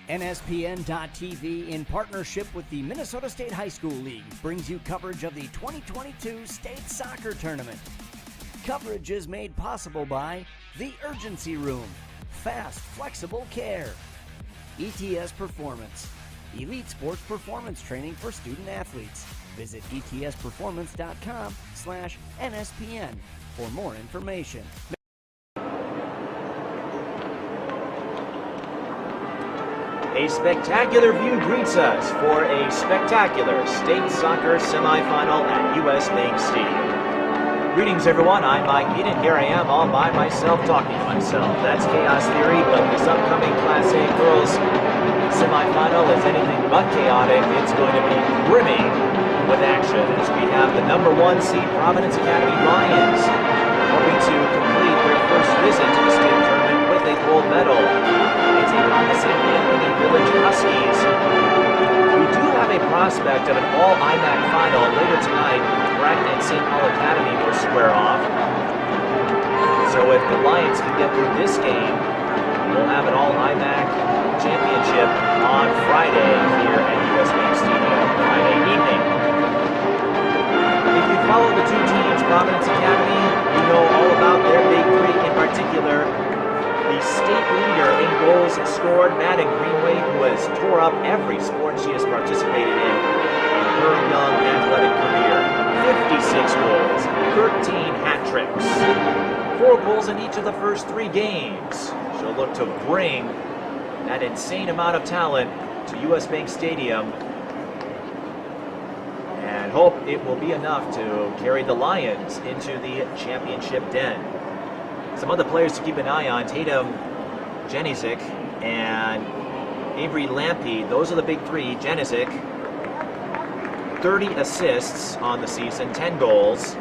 NSPN.TV, in partnership with the Minnesota State High School League, brings you coverage of the 2022 State Soccer Tournament. Coverage is made possible by The Urgency Room, fast, flexible care, ETS Performance, Elite Sports Performance Training for Student Athletes. Visit etsperformance.com/NSPN for more information. A spectacular view greets us for a spectacular state soccer semifinal at US Bank Stadium. Greetings everyone, I'm Mike Eden. Here I am all by myself talking to myself. That's Chaos Theory, but this upcoming Class A girls semifinal is anything but chaotic. It's going to be brimming with action as we have the number 1 seed Providence Academy Lions hoping to complete their first visit to the state tournament with a gold medal. They take on the St. Anthony Village Huskies. We do have a prospect of an all-IMAC final later tonight. Bragg and St. Paul Academy will square off. So if the Lions can get through this game, we'll have an all-IMAC championship on Friday here at US Bank Stadium Friday evening. If you follow the two teams, Providence Academy, you know all about their big three, in particular the state leader in goals scored, Madden Greenway, who has tore up every sport she has participated in her young athletic career. 56 goals, 13 hat tricks, 4 goals in each of the first 3 games. She'll look to bring that insane amount of talent to US Bank Stadium and hope it will be enough to carry the Lions into the championship den. Some other players to keep an eye on: Tatum Jenizik and Avery Lampy. Those are the big three. Jenizik, 30 assists on the season, 10 goals.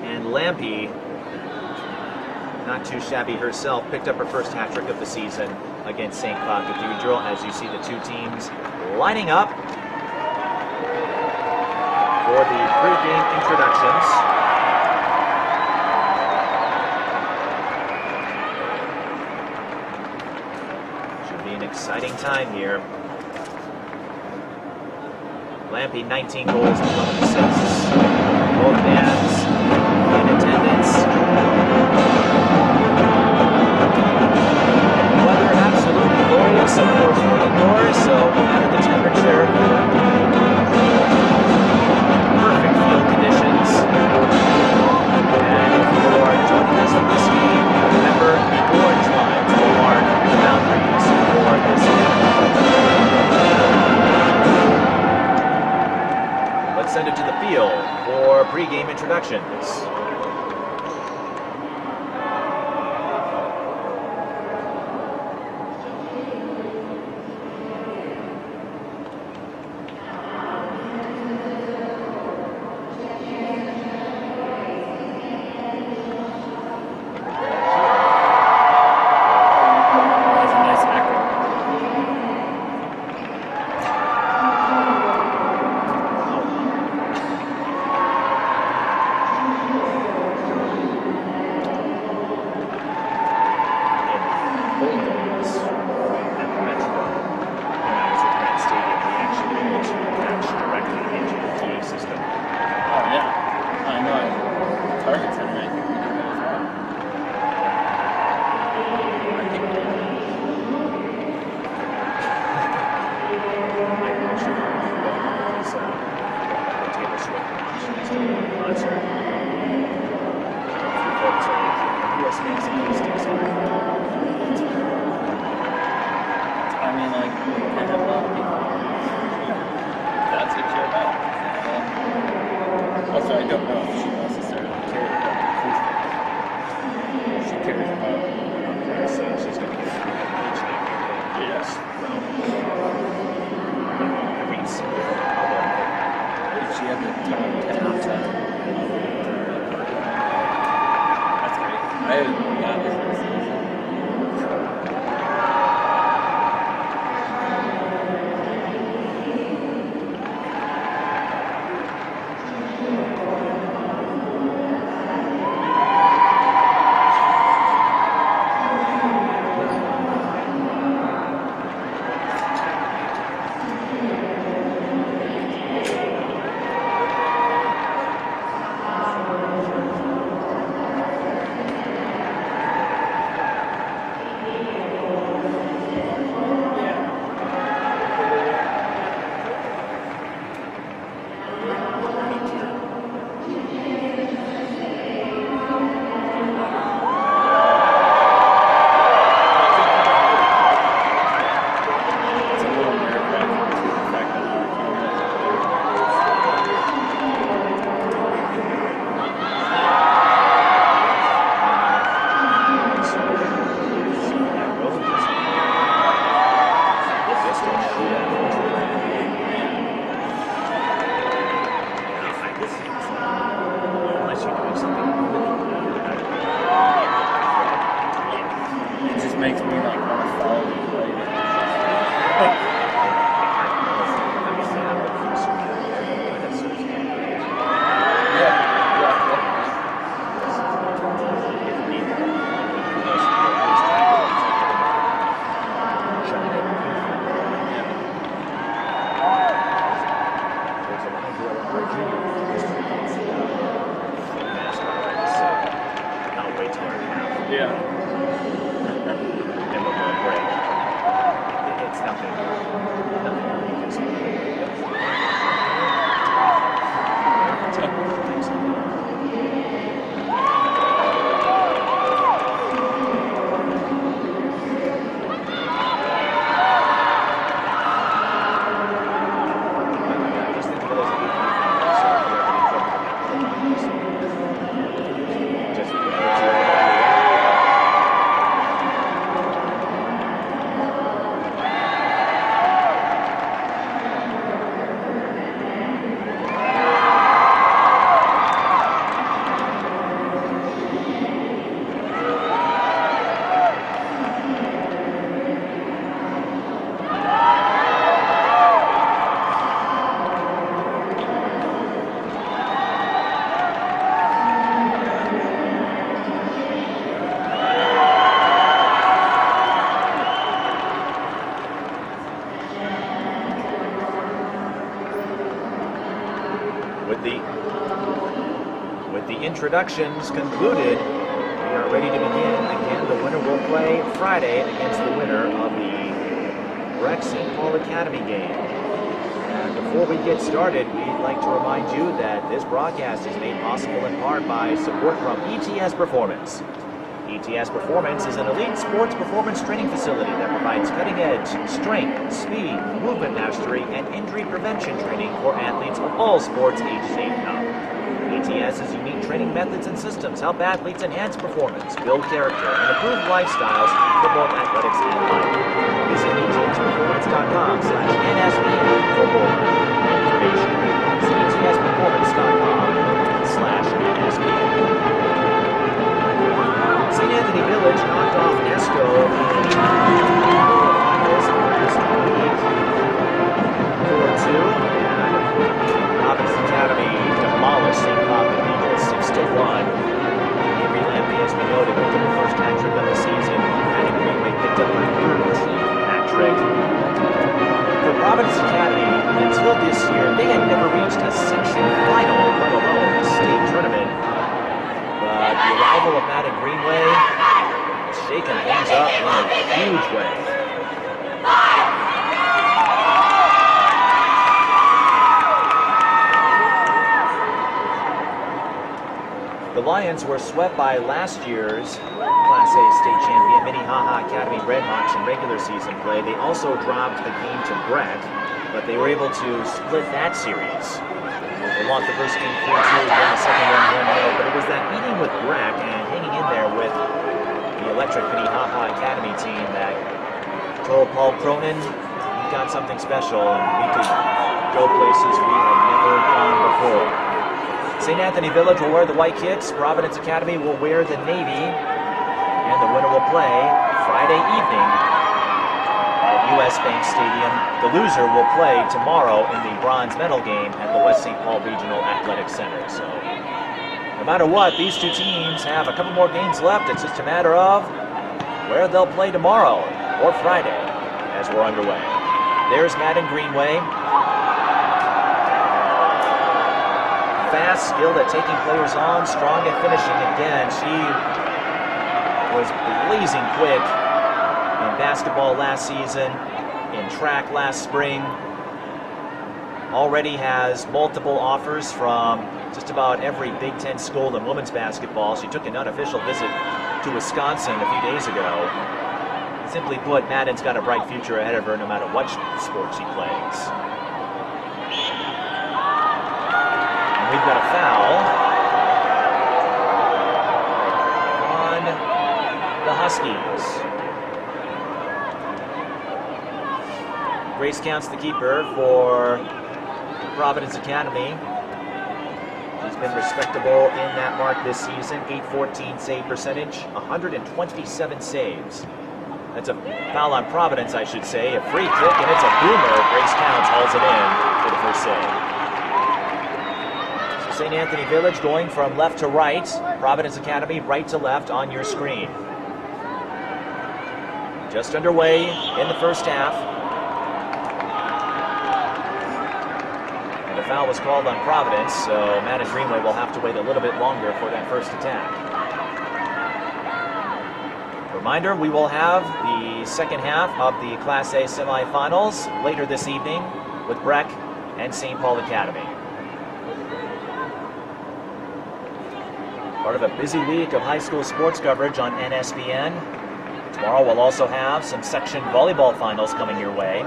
And Lampy, not too shabby herself, picked up her first hat trick of the season against St. Cloud Cathedral, as you see the two teams lining up for the pregame introductions. Exciting time here. Lampy, 19 goals, 12 assists. Both fans in attendance. Weather absolutely glorious, of course, indoors, so no matter the temperature, perfect field conditions. And if you are joining us for this game, remember the orange line will mark the boundaries for this game. Let's send it to the field for pregame introductions. With the introductions concluded, we are ready to begin. Again, the winner will play Friday against the winner of the Breck St. Paul Academy game. And before we get started, we'd like to remind you that this broadcast is made possible in part by support from ETS Performance. ETS Performance is an elite sports performance training facility that provides cutting-edge strength, speed, movement mastery, and injury prevention training for athletes of all sports ages 8 and up. ETS's unique training methods and systems help athletes enhance performance, build character, and improve lifestyles for both athletics and life. Visit etsperformance.com/NSBN for more information. It's etsperformance.com/NSBN. St. Anthony Village knocked off Esco in the finals last week, 4-2, and Providence Academy demolished St. Bob Cathedral 6-1. Avery Lampy, as we noted, picked up the first hat trick of the season, and Greenway picked up their 13th hat trick. For Providence Academy, until this year, they had never reached a section final, let alone a state tournament. But the arrival of Madden Greenway has shaken things up in a huge way. The Lions were swept by last year's Class A state champion Minnehaha Academy Redhawks in regular season play. They also dropped the game to Breck, but they were able to split that series. They lost the first game 4-2, won the second one 1-0, but it was that meeting with Breck and hanging in there with the electric Minnehaha Academy team that told Paul Cronin, "We've got something special and we could go places we have never gone before." St. Anthony Village will wear the white kits, Providence Academy will wear the navy, and the winner will play Friday evening at US Bank Stadium. The loser will play tomorrow in the bronze medal game at the West St. Paul Regional Athletic Center. So, no matter what, these two teams have a couple more games left. It's just a matter of where they'll play tomorrow or Friday as we're underway. There's Madden Greenway. Fast, skilled at taking players on, strong at finishing. Again, she was blazing quick in basketball last season, in track last spring. Already has multiple offers from just about every Big Ten school in women's basketball. She took an unofficial visit to Wisconsin a few days ago. Simply put, Madden's got a bright future ahead of her no matter what sport she plays. We've got a foul on the Huskies. Grace Counts, the keeper for Providence Academy. She's been respectable in that mark this season. 814 save percentage, 127 saves. That's a foul on Providence, I should say. A free kick, and it's a boomer. Grace Counts hauls it in for the first save. St. Anthony Village going from left to right. Providence Academy right to left on your screen. Just underway in the first half. And a foul was called on Providence, so Madden Greenway will have to wait a little bit longer for that first attack. Reminder, we will have the second half of the Class A semifinals later this evening with Breck and St. Paul Academy. Part of a busy week of high school sports coverage on NSBN. Tomorrow we'll also have some section volleyball finals coming your way.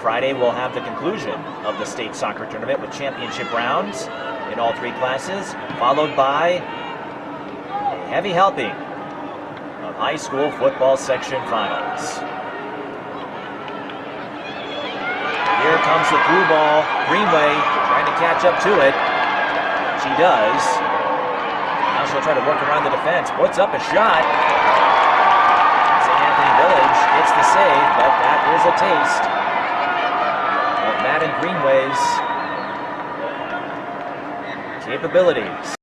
Friday we'll have the conclusion of the state soccer tournament with championship rounds in all three classes, followed by a heavy helping of high school football section finals. Here comes the through ball. Greenway trying to catch up to it. She does. Now she'll try to work around the defense. Puts up a shot. St. Anthony Village gets the save, but that is a taste of Madden Greenway's capabilities.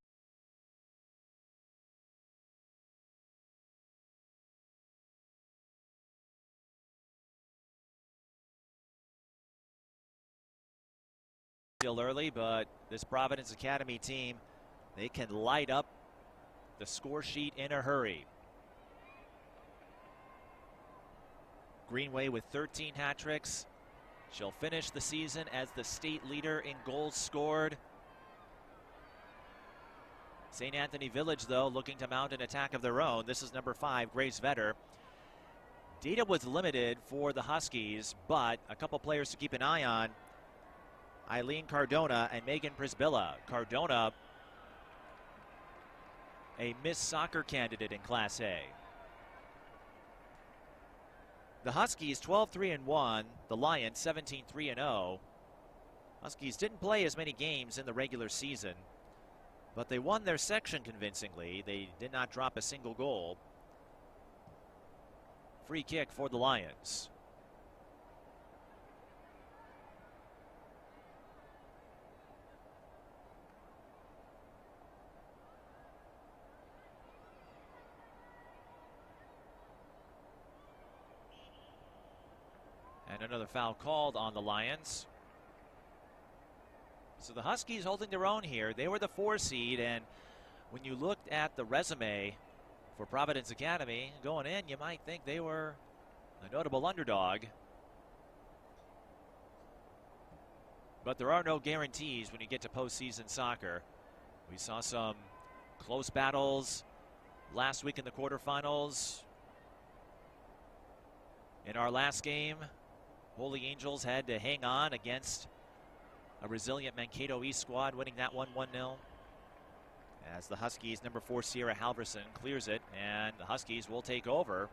Still early, but this Providence Academy team they can light up the score sheet in a hurry. Greenway with 13 hat tricks. She'll finish the season as the state leader in goals scored. St. Anthony Village, though, looking to mount an attack of their own. This is number 5, Grace Vetter. Data was limited for the Huskies, but a couple players to keep an eye on. Eileen Cardona and Megan Prisbilla. Cardona, a Miss Soccer candidate in Class A. The Huskies 12-3-1, the Lions 17-3-0. Huskies didn't play as many games in the regular season, but they won their section convincingly. They did not drop a single goal. Free kick for the Lions. And another foul called on the Lions. So the Huskies holding their own here. They were the 4 seed, and when you looked at the resume for Providence Academy going in, you might think they were a notable underdog. But there are no guarantees when you get to postseason soccer. We saw some close battles last week in the quarterfinals. In our last game, Holy Angels had to hang on against a resilient Mankato East squad, winning that one 1-0. As the Huskies, number 4 Sierra Halverson clears it, and the Huskies will take over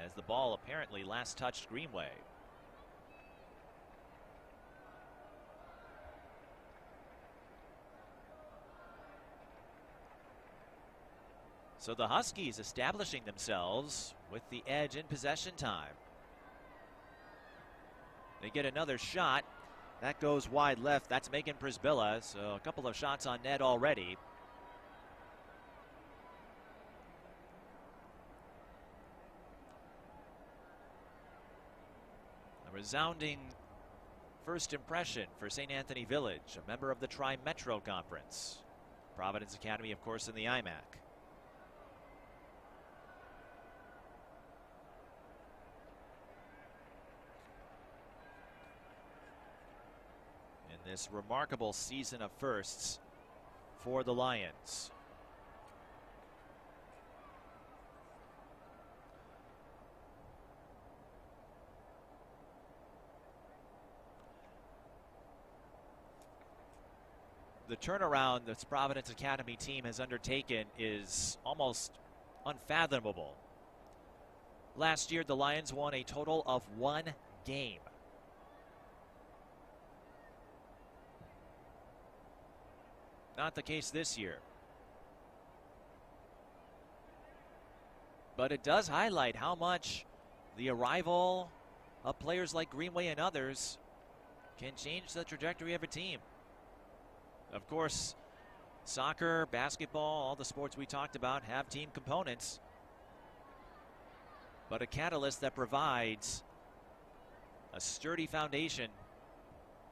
as the ball apparently last touched Greenway. So the Huskies establishing themselves with the edge in possession time. They get another shot. That goes wide left. That's Megan Prisbilla. So a couple of shots on net already. A resounding first impression for St. Anthony Village, a member of the Tri-Metro Conference. Providence Academy, of course, in the IMAC. This remarkable season of firsts for the Lions. The turnaround this Providence Academy team has undertaken is almost unfathomable. Last year, the Lions won a total of 1 game. Not the case this year. But it does highlight how much the arrival of players like Greenway and others can change the trajectory of a team. Of course, soccer, basketball, all the sports we talked about have team components. But a catalyst that provides a sturdy foundation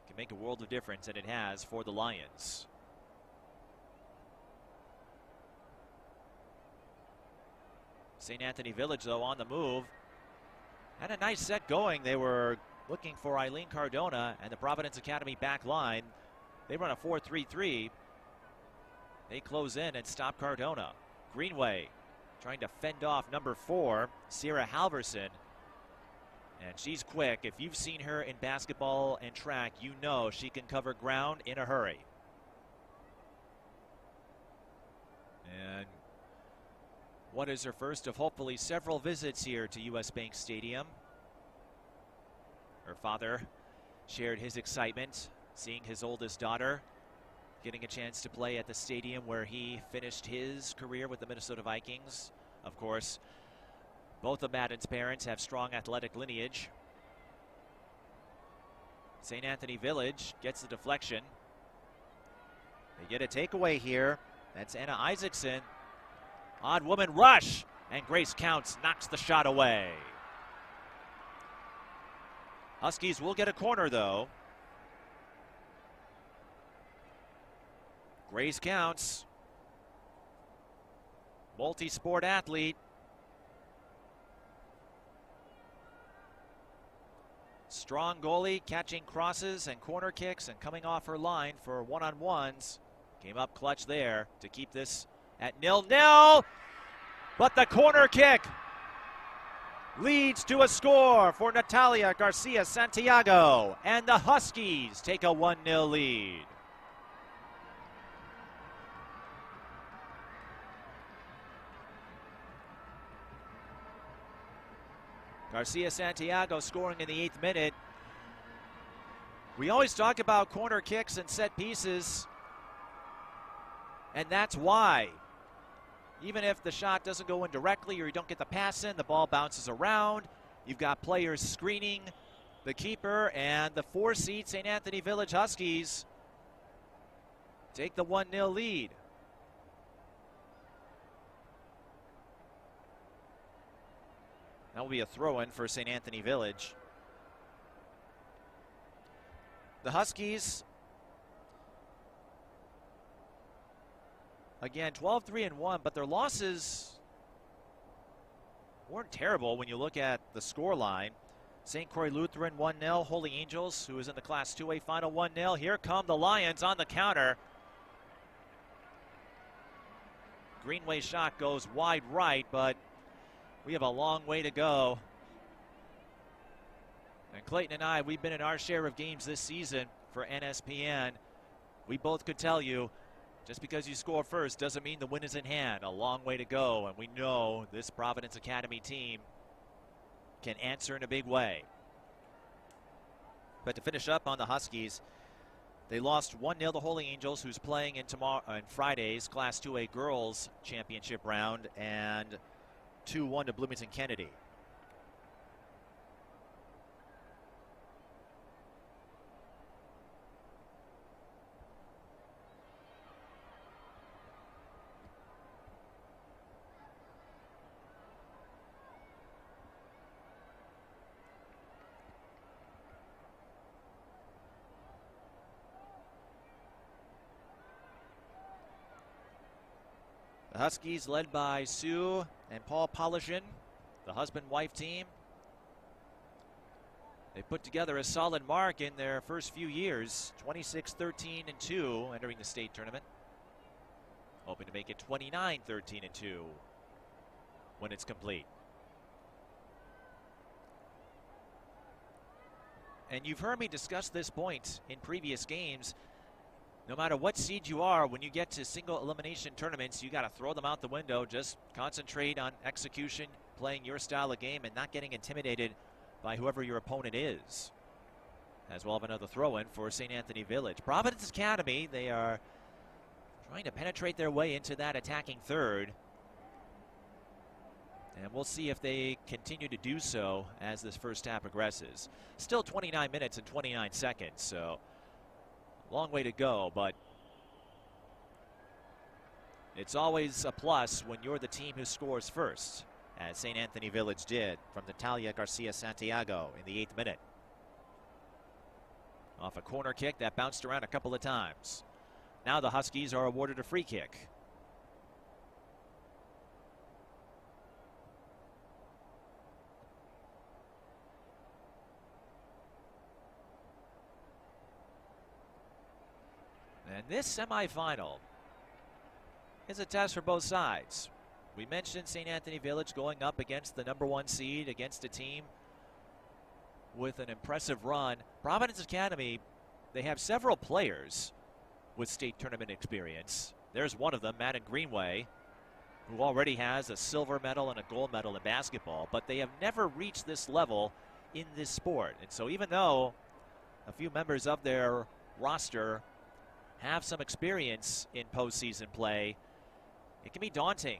can make a world of difference, and it has for the Lions. St. Anthony Village, though, on the move. Had a nice set going. They were looking for Eileen Cardona and the Providence Academy back line. They run a 4-3-3. They close in and stop Cardona. Greenway trying to fend off number 4, Sierra Halverson. And she's quick. If you've seen her in basketball and track, you know she can cover ground in a hurry. And what is her first of hopefully several visits here to US Bank Stadium? Her father shared his excitement seeing his oldest daughter getting a chance to play at the stadium where he finished his career with the Minnesota Vikings. Of course, both of Madden's parents have strong athletic lineage. St. Anthony Village gets the deflection. They get a takeaway here. That's Anna Isaacson. Odd woman rush, and Grace Counts knocks the shot away. Huskies will get a corner, though. Grace Counts multi-sport athlete. Strong goalie, catching crosses and corner kicks and coming off her line for one-on-ones. Came up clutch there to keep this at 0-0. But the corner kick leads to a score for Natalia Garcia Santiago. And the Huskies take a 1-0 lead. Garcia Santiago scoring in the 8th minute. We always talk about corner kicks and set pieces, and that's why. Even if the shot doesn't go in directly or you don't get the pass in, the ball bounces around. You've got players screening the keeper, and the 4-seed St. Anthony Village Huskies take the 1-0 lead. That will be a throw-in for St. Anthony Village. The Huskies, again, 12-3-1, but their losses weren't terrible when you look at the score line. St. Croix Lutheran 1-0, Holy Angels, who is in the Class 2A final, 1-0. Here come the Lions on the counter. Greenway shot goes wide right, but we have a long way to go. And Clayton and I, we've been in our share of games this season for NSPN. We both could tell you, just because you score first doesn't mean the win is in hand. A long way to go, and we know this Providence Academy team can answer in a big way. But to finish up on the Huskies, they lost 1-0 to Holy Angels, who's playing in Friday's Class 2A Girls Championship round, and 2-1 to Bloomington Kennedy. The Huskies, led by Sue and Paul Polishin, the husband-wife team. They put together a solid mark in their first few years, 26-13-2 entering the state tournament. Hoping to make it 29-13-2 when it's complete. And you've heard me discuss this point in previous games. No matter what seed you are, when you get to single elimination tournaments, you got to throw them out the window. Just concentrate on execution, playing your style of game, and not getting intimidated by whoever your opponent is. As well, have another throw-in for St. Anthony Village. Providence Academy, they are trying to penetrate their way into that attacking third. And we'll see if they continue to do so as this first half progresses. Still 29 minutes and 29 seconds, so long way to go, but it's always a plus when you're the team who scores first, as St. Anthony Village did from Natalia Garcia Santiago in the 8th minute. Off a corner kick that bounced around a couple of times. Now the Huskies are awarded a free kick. And this semifinal is a test for both sides. We mentioned St. Anthony Village going up against the #1 seed, against a team with an impressive run. Providence Academy, they have several players with state tournament experience. There's one of them, Madden Greenway, who already has a silver medal and a gold medal in basketball, but they have never reached this level in this sport. And so even though a few members of their roster have some experience in postseason play, it can be daunting.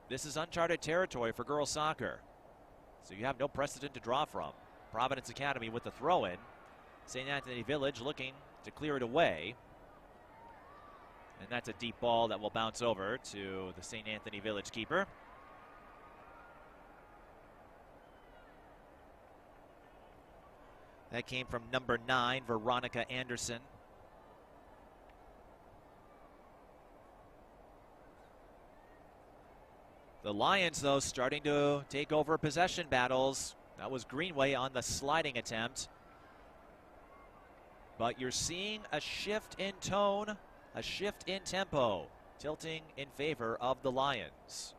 This is uncharted territory for girls soccer, so you have no precedent to draw from. Providence Academy with the throw-in. St. Anthony Village looking to clear it away. And that's a deep ball that will bounce over to the St. Anthony Village keeper. That came from number 9, Veronica Anderson. The Lions, though, starting to take over possession battles. That was Greenway on the sliding attempt. But you're seeing a shift in tone, a shift in tempo, tilting in favor of the Lions.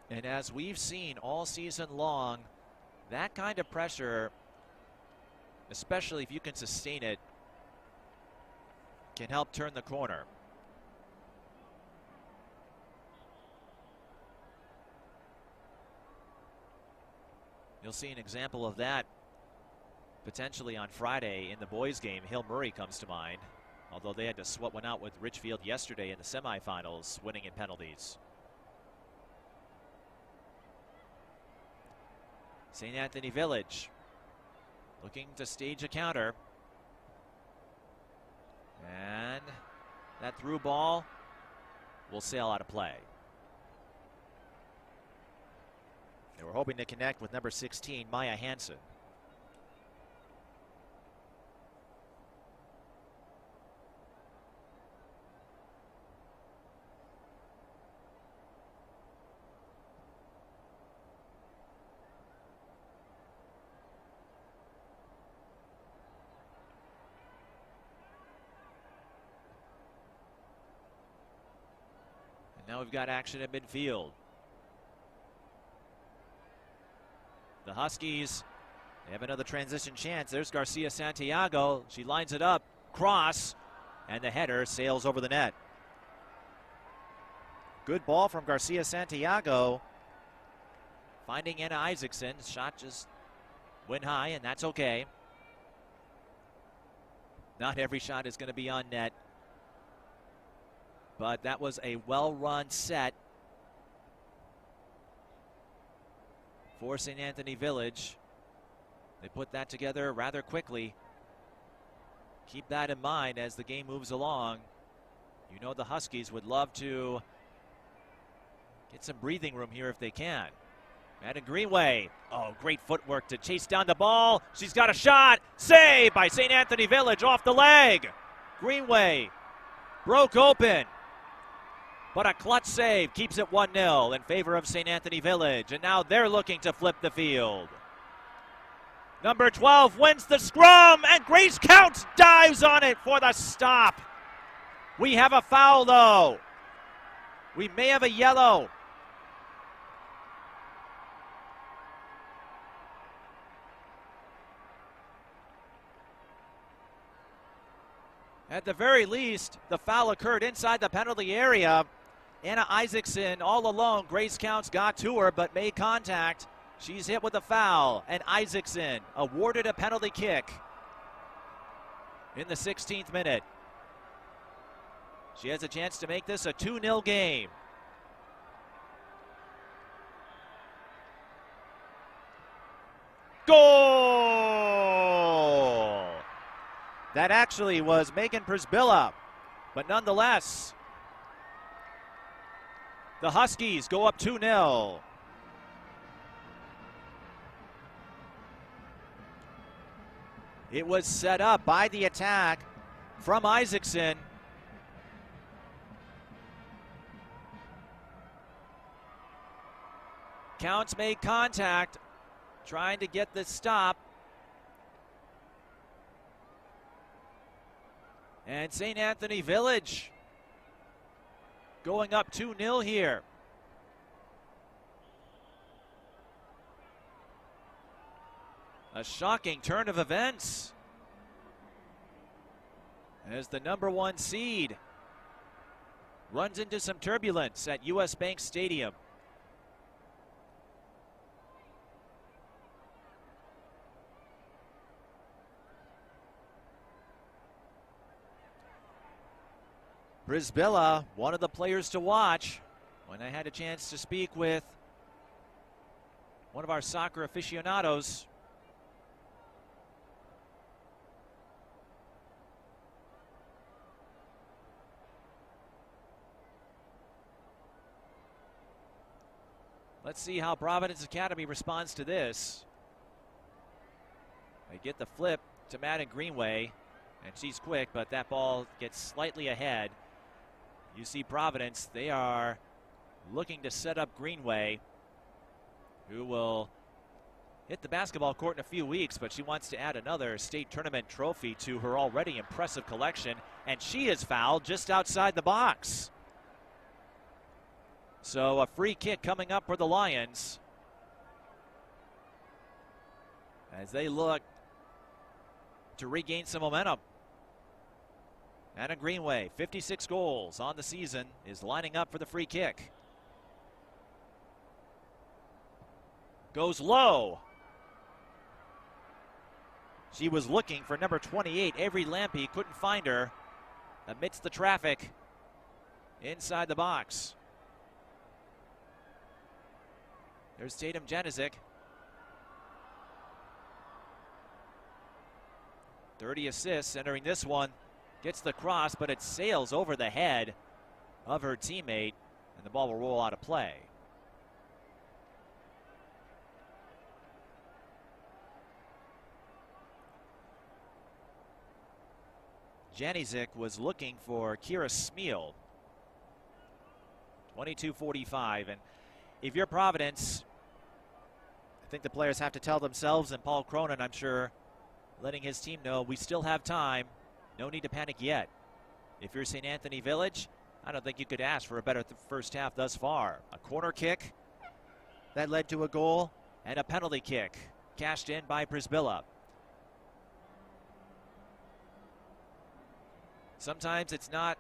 And as we've seen all season long, that kind of pressure, especially if you can sustain it, can help turn the corner. You'll see an example of that potentially on Friday in the boys' game. Hill Murray comes to mind, although they had to sweat one out with Richfield yesterday in the semifinals, winning in penalties. St. Anthony Village looking to stage a counter. And that through ball will sail out of play. They were hoping to connect with number 16, Maya Hansen. Now we've got action at midfield. The Huskies, they have another transition chance. There's Garcia Santiago. She lines it up, cross, and the header sails over the net. Good ball from Garcia Santiago. Finding Anna Isaacson. Shot just went high, and that's okay. Not every shot is going to be on net. But that was a well-run set for St. Anthony Village. They put that together rather quickly. Keep that in mind as the game moves along. You know the Huskies would love to get some breathing room here if they can. Madden Greenway. Oh, great footwork to chase down the ball. She's got a shot. Saved by St. Anthony Village off the leg. Greenway broke open. But a clutch save keeps it 1-0 in favor of St. Anthony Village. And now they're looking to flip the field. Number 12 wins the scrum, and Grace Counts dives on it for the stop. We have a foul, though. We may have a yellow. At the very least, the foul occurred inside the penalty area. Anna Isaacson all alone. Grace Counts got to her but made contact. She's hit with a foul, and Isaacson awarded a penalty kick in the 16th minute. She has a chance to make this a 2-0 game. Goal! That actually was Megan Przybilla, but nonetheless, the Huskies go up 2-0. It was set up by the attack from Isaacson. Counts made contact, trying to get the stop. And St. Anthony Village going up 2-0 here. A shocking turn of events as the number 1 seed runs into some turbulence at US Bank Stadium. Przybilla, one of the players to watch. When I had a chance to speak with one of our soccer aficionados, Let's see how Providence Academy responds to this. They get the flip to Madden Greenway, and she's quick, but that ball gets slightly ahead. You see Providence, they are looking to set up Greenway, who will hit the basketball court in a few weeks, but she wants to add another state tournament trophy to her already impressive collection, and she is fouled just outside the box. So a free kick coming up for the Lions as they look to regain some momentum. Anna Greenway, 56 goals on the season, is lining up for the free kick. Goes low. She was looking for number 28, Avery Lampe, couldn't find her amidst the traffic inside the box. There's Tatum Janizik. 30 assists entering this one. Gets the cross, but it sails over the head of her teammate, and the ball will roll out of play. Janizik was looking for Kira Smeal. 22:45, and if you're Providence, I think the players have to tell themselves, and Paul Cronin, I'm sure, letting his team know we still have time. No need to panic yet. If you're St. Anthony Village, I don't think you could ask for a better first half thus far. A corner kick that led to a goal, and a penalty kick cashed in by Brisbilla. Sometimes it's not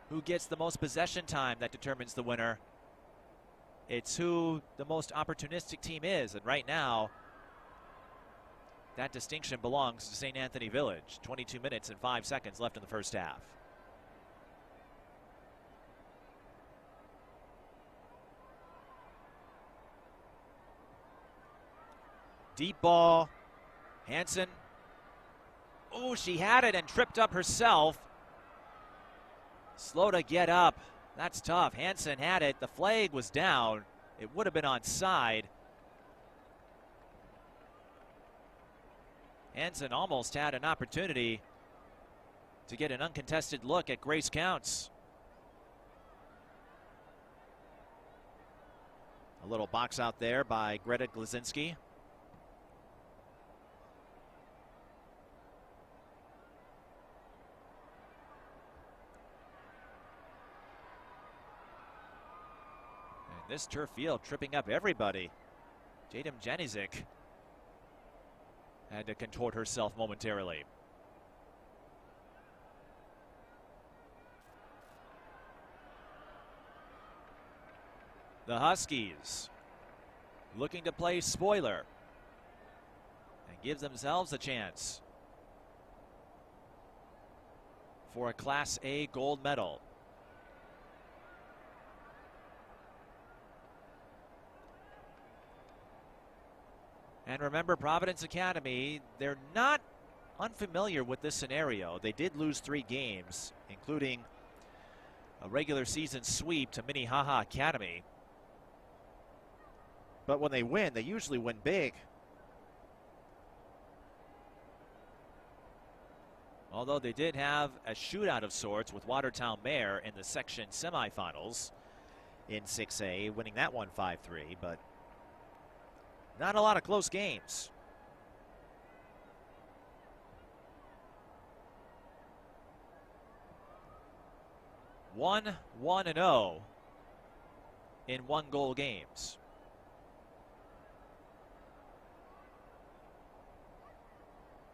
who gets the most possession time that determines the winner. It's who the most opportunistic team is, and right now, that distinction belongs to St. Anthony Village. 22 minutes and 5 seconds left in the first half. Deep ball. Hansen. Oh, she had it and tripped up herself. Slow to get up. That's tough. Hansen had it. The flag was down. It would have been onside. Hansen almost had an opportunity to get an uncontested look at Grace Counts. A little box out there by Greta Glazinski. This turf field tripping up everybody. Tatum Janizik had to contort herself momentarily. The Huskies looking to play spoiler and give themselves a chance for a Class A gold medal. And remember, Providence Academy, they're not unfamiliar with this scenario. They did lose 3 games, including a regular season sweep to Minnehaha Academy. But when they win, they usually win big. Although they did have a shootout of sorts with Watertown Mare in the section semifinals in 6A, winning that one 5-3, but not a lot of close games. One 1-0 in 1-goal games.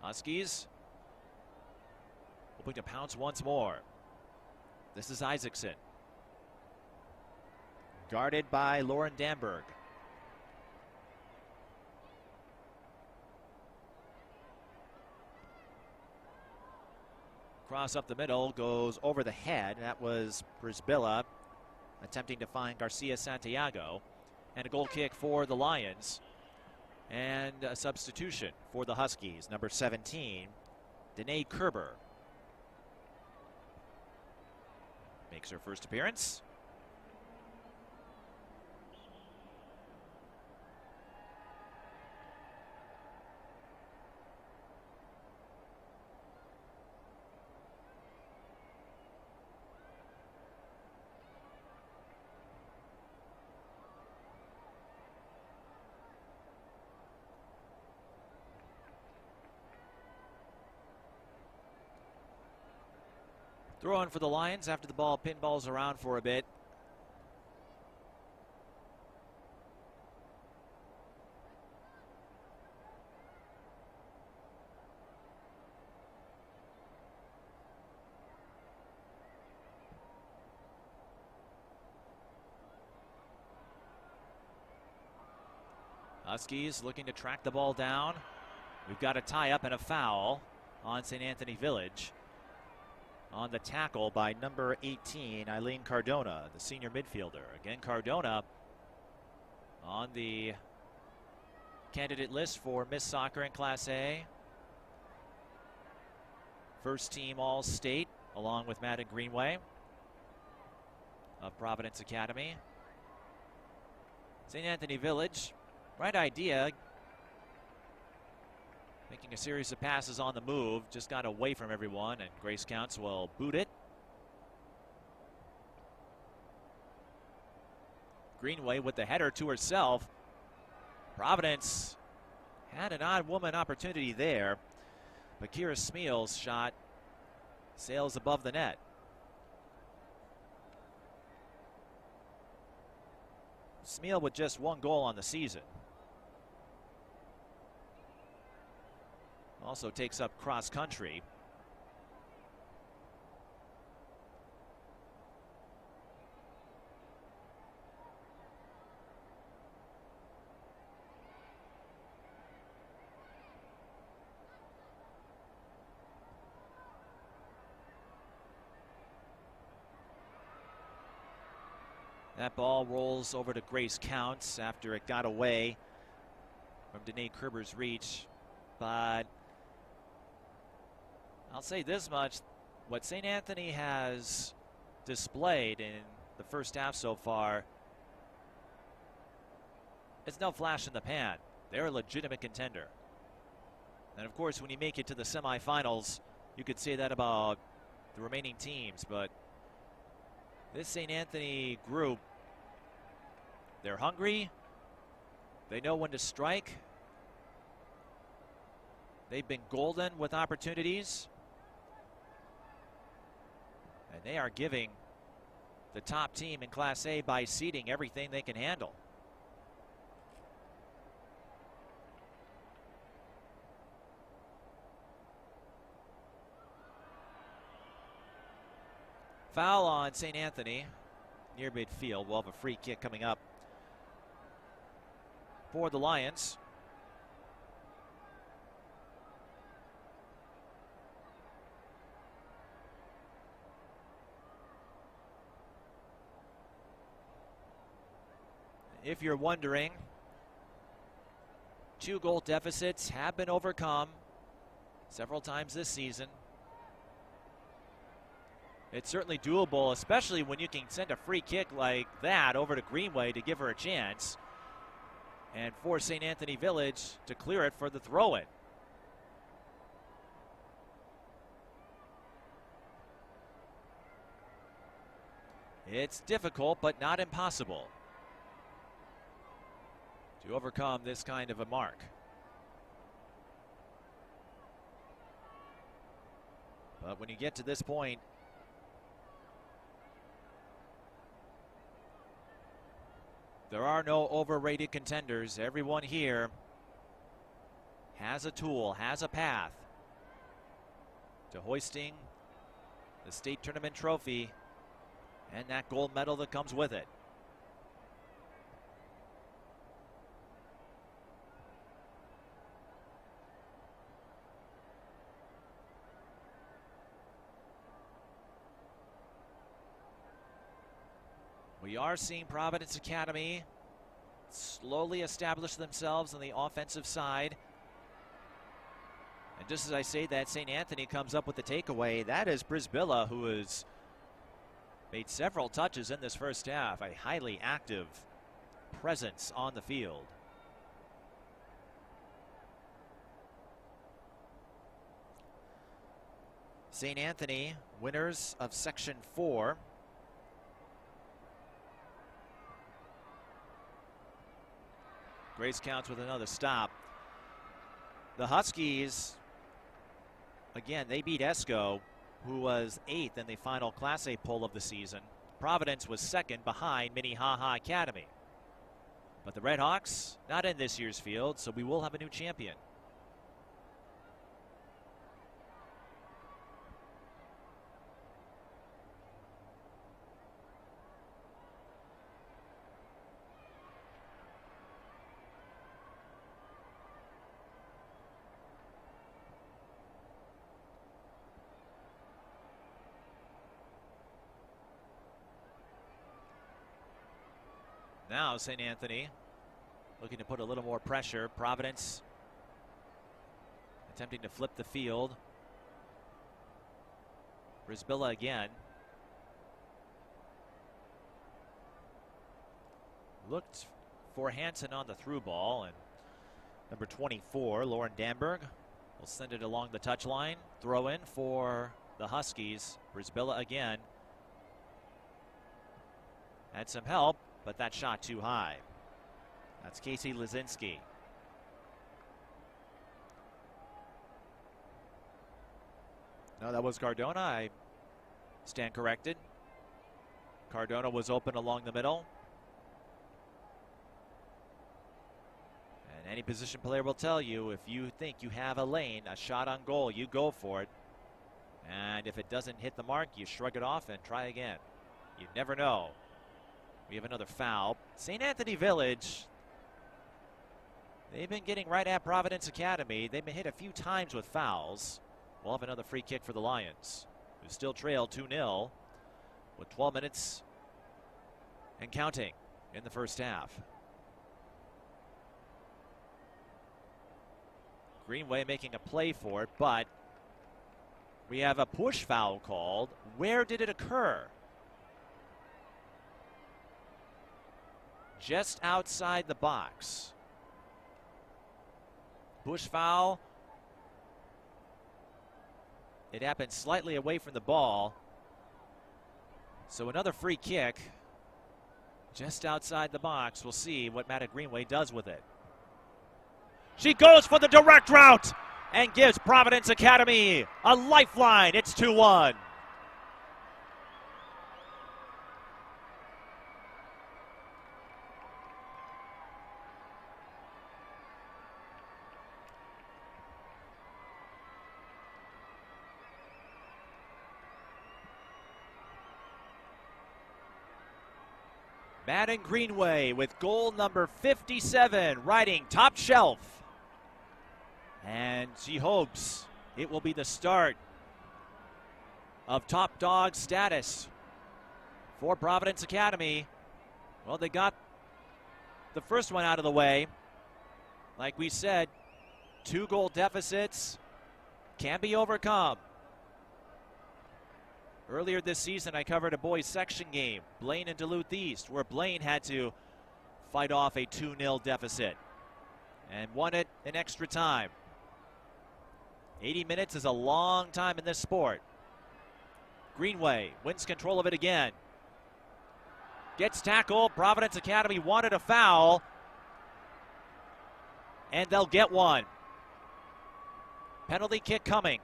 Huskies hoping to pounce once more. This is Isaacson. Guarded by Lauren Danberg. Cross up the middle, goes over the head. That was Brisbilla attempting to find Garcia Santiago. And a goal kick for the Lions. And a substitution for the Huskies. Number 17, Danae Kerber. Makes her first appearance. Throwing for the Lions after the ball pinballs around for a bit. Huskies looking to track the ball down. We've got a tie-up and a foul on St. Anthony Village on the tackle by number 18, Eileen Cardona, the senior midfielder. Again, Cardona on the candidate list for Miss Soccer in Class A. First team All-State, along with Madden Greenway of Providence Academy. St. Anthony Village, right idea. Making a series of passes on the move, just got away from everyone, and Grace Counts will boot it. Greenway with the header to herself. Providence had an odd woman opportunity there, but Kira Smeal's shot sails above the net. Smeal with just one goal on the season. Also takes up cross country. That ball rolls over to Grace Counts after it got away from Danae Kerber's reach, but I'll say this much, what St. Anthony has displayed in the first half so far, it's no flash in the pan. They're a legitimate contender. And of course, when you make it to the semifinals, you could say that about the remaining teams, but this St. Anthony group, they're hungry, they know when to strike, they've been golden with opportunities, and they are giving the top team in Class A by seeding everything they can handle. Foul on St. Anthony near midfield. We'll have a free kick coming up for the Lions. If you're wondering, 2-goal deficits have been overcome several times this season. It's certainly doable, especially when you can send a free kick like that over to Greenway to give her a chance and force St. Anthony Village to clear it for the throw-in. It's difficult, but not impossible to overcome this kind of a mark. But when you get to this point, there are no overrated contenders. Everyone here has a tool, has a path to hoisting the state tournament trophy and that gold medal that comes with it. We are seeing Providence Academy slowly establish themselves on the offensive side. And just as I say that, St. Anthony comes up with the takeaway. That is Brisbilla, who has made several touches in this first half. A highly active presence on the field. St. Anthony, winners of Section 4. Grace Counts with another stop. The Huskies, again, they beat Esco who was 8th in the final Class A poll of the season. Providence was 2nd behind Minnehaha Academy. But the Redhawks not in this year's field, so we will have a new champion. Now St. Anthony looking to put a little more pressure. Providence attempting to flip the field. Brisbilla again. Looked for Hansen on the through ball, and number 24, Lauren Danberg, will send it along the touchline. Throw in for the Huskies. Brisbilla again. Had some help, but that shot too high. That's Casey Lazinski. No, that was Cardona. I stand corrected. Cardona was open along the middle. And any position player will tell you, if you think you have a lane, a shot on goal, you go for it. And if it doesn't hit the mark, you shrug it off and try again. You never know. We have another foul. St. Anthony Village, they've been getting right at Providence Academy. They've been hit a few times with fouls. We'll have another free kick for the Lions, who still trail 2-0 with 12 minutes and counting in the first half. Greenway making a play for it, but we have a push foul called. Where did it occur? Just outside the box. Push foul. It happened slightly away from the ball. So another free kick just outside the box. We'll see what Matta Greenway does with it. She goes for the direct route and gives Providence Academy a lifeline. It's 2-1. Madden Greenway with goal number 57, riding top shelf. And she hopes it will be the start of top dog status for Providence Academy. Well, they got the first one out of the way. Like we said, 2-goal deficits can be overcome. Earlier this season, I covered a boys section game, Blaine and Duluth East, where Blaine had to fight off a 2-0 deficit and won it in extra time. 80 minutes is a long time in this sport. Greenway wins control of it again. Gets tackled. Providence Academy wanted a foul, and they'll get one. Penalty kick coming.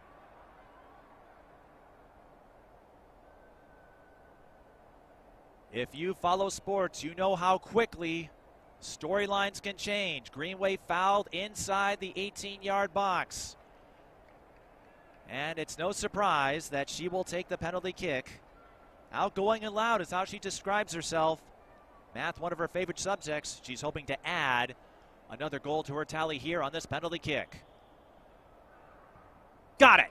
If you follow sports, you know how quickly storylines can change. Greenway fouled inside the 18-yard box. And it's no surprise that she will take the penalty kick. Outgoing and loud is how she describes herself. Math, one of her favorite subjects. She's hoping to add another goal to her tally here on this penalty kick. Got it.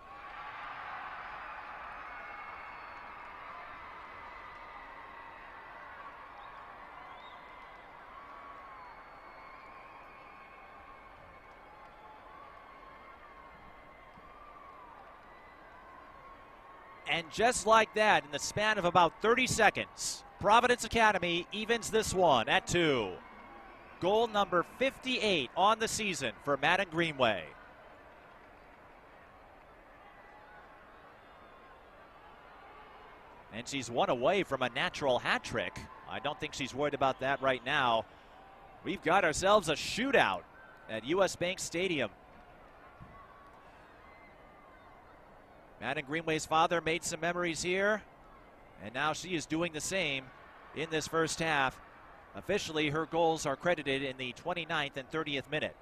And just like that, in the span of about 30 seconds, Providence Academy evens this one at 2. Goal number 58 on the season for Madden Greenway. And she's one away from a natural hat trick. I don't think she's worried about that right now. We've got ourselves a shootout at US Bank Stadium. Madden Greenway's father made some memories here, and now she is doing the same in this first half. Officially, her goals are credited in the 29th and 30th minute.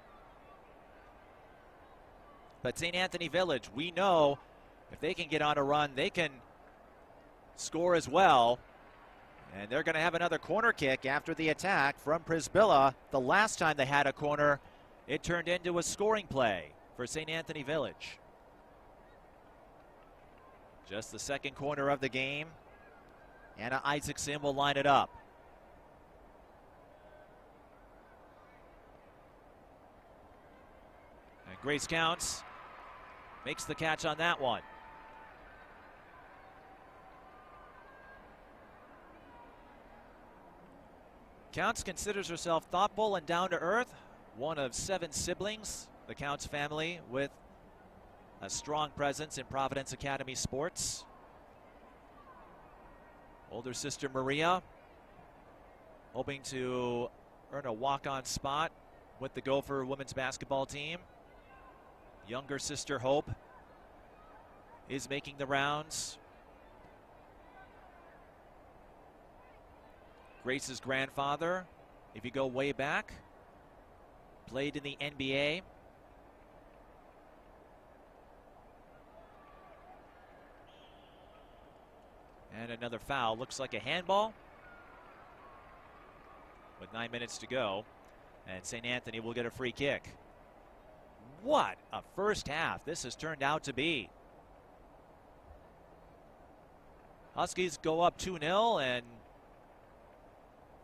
But St. Anthony Village, we know if they can get on a run, they can score as well. And they're going to have another corner kick after the attack from Prisbilla. The last time they had a corner, it turned into a scoring play for St. Anthony Village. Just the second corner of the game. Anna Isaacson will line it up. And Grace Counts makes the catch on that one. Counts considers herself thoughtful and down to earth. One of 7 siblings, the Counts family, with a strong presence in Providence Academy sports. Older sister Maria hoping to earn a walk-on spot with the Gopher women's basketball team. Younger sister Hope is making the rounds. Grace's grandfather, if you go way back, played in the NBA. And another foul. Looks like a handball with 9 minutes to go. And St. Anthony will get a free kick. What a first half this has turned out to be. Huskies go up 2-0, and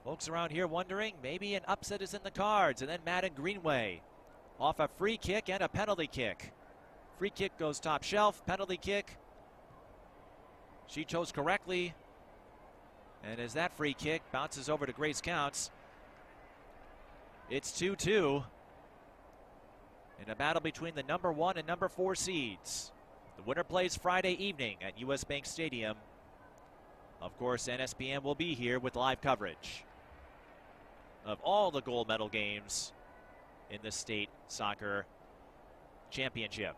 folks around here wondering maybe an upset is in the cards. And then Madden Greenway off a free kick and a penalty kick. Free kick goes top shelf, penalty kick she chose correctly. And as that free kick bounces over to Grace Counts, it's 2-2 in a battle between the number 1 and number 4 seeds. The winner plays Friday evening at US Bank Stadium. Of course, NSPN will be here with live coverage of all the gold medal games in the state soccer championship.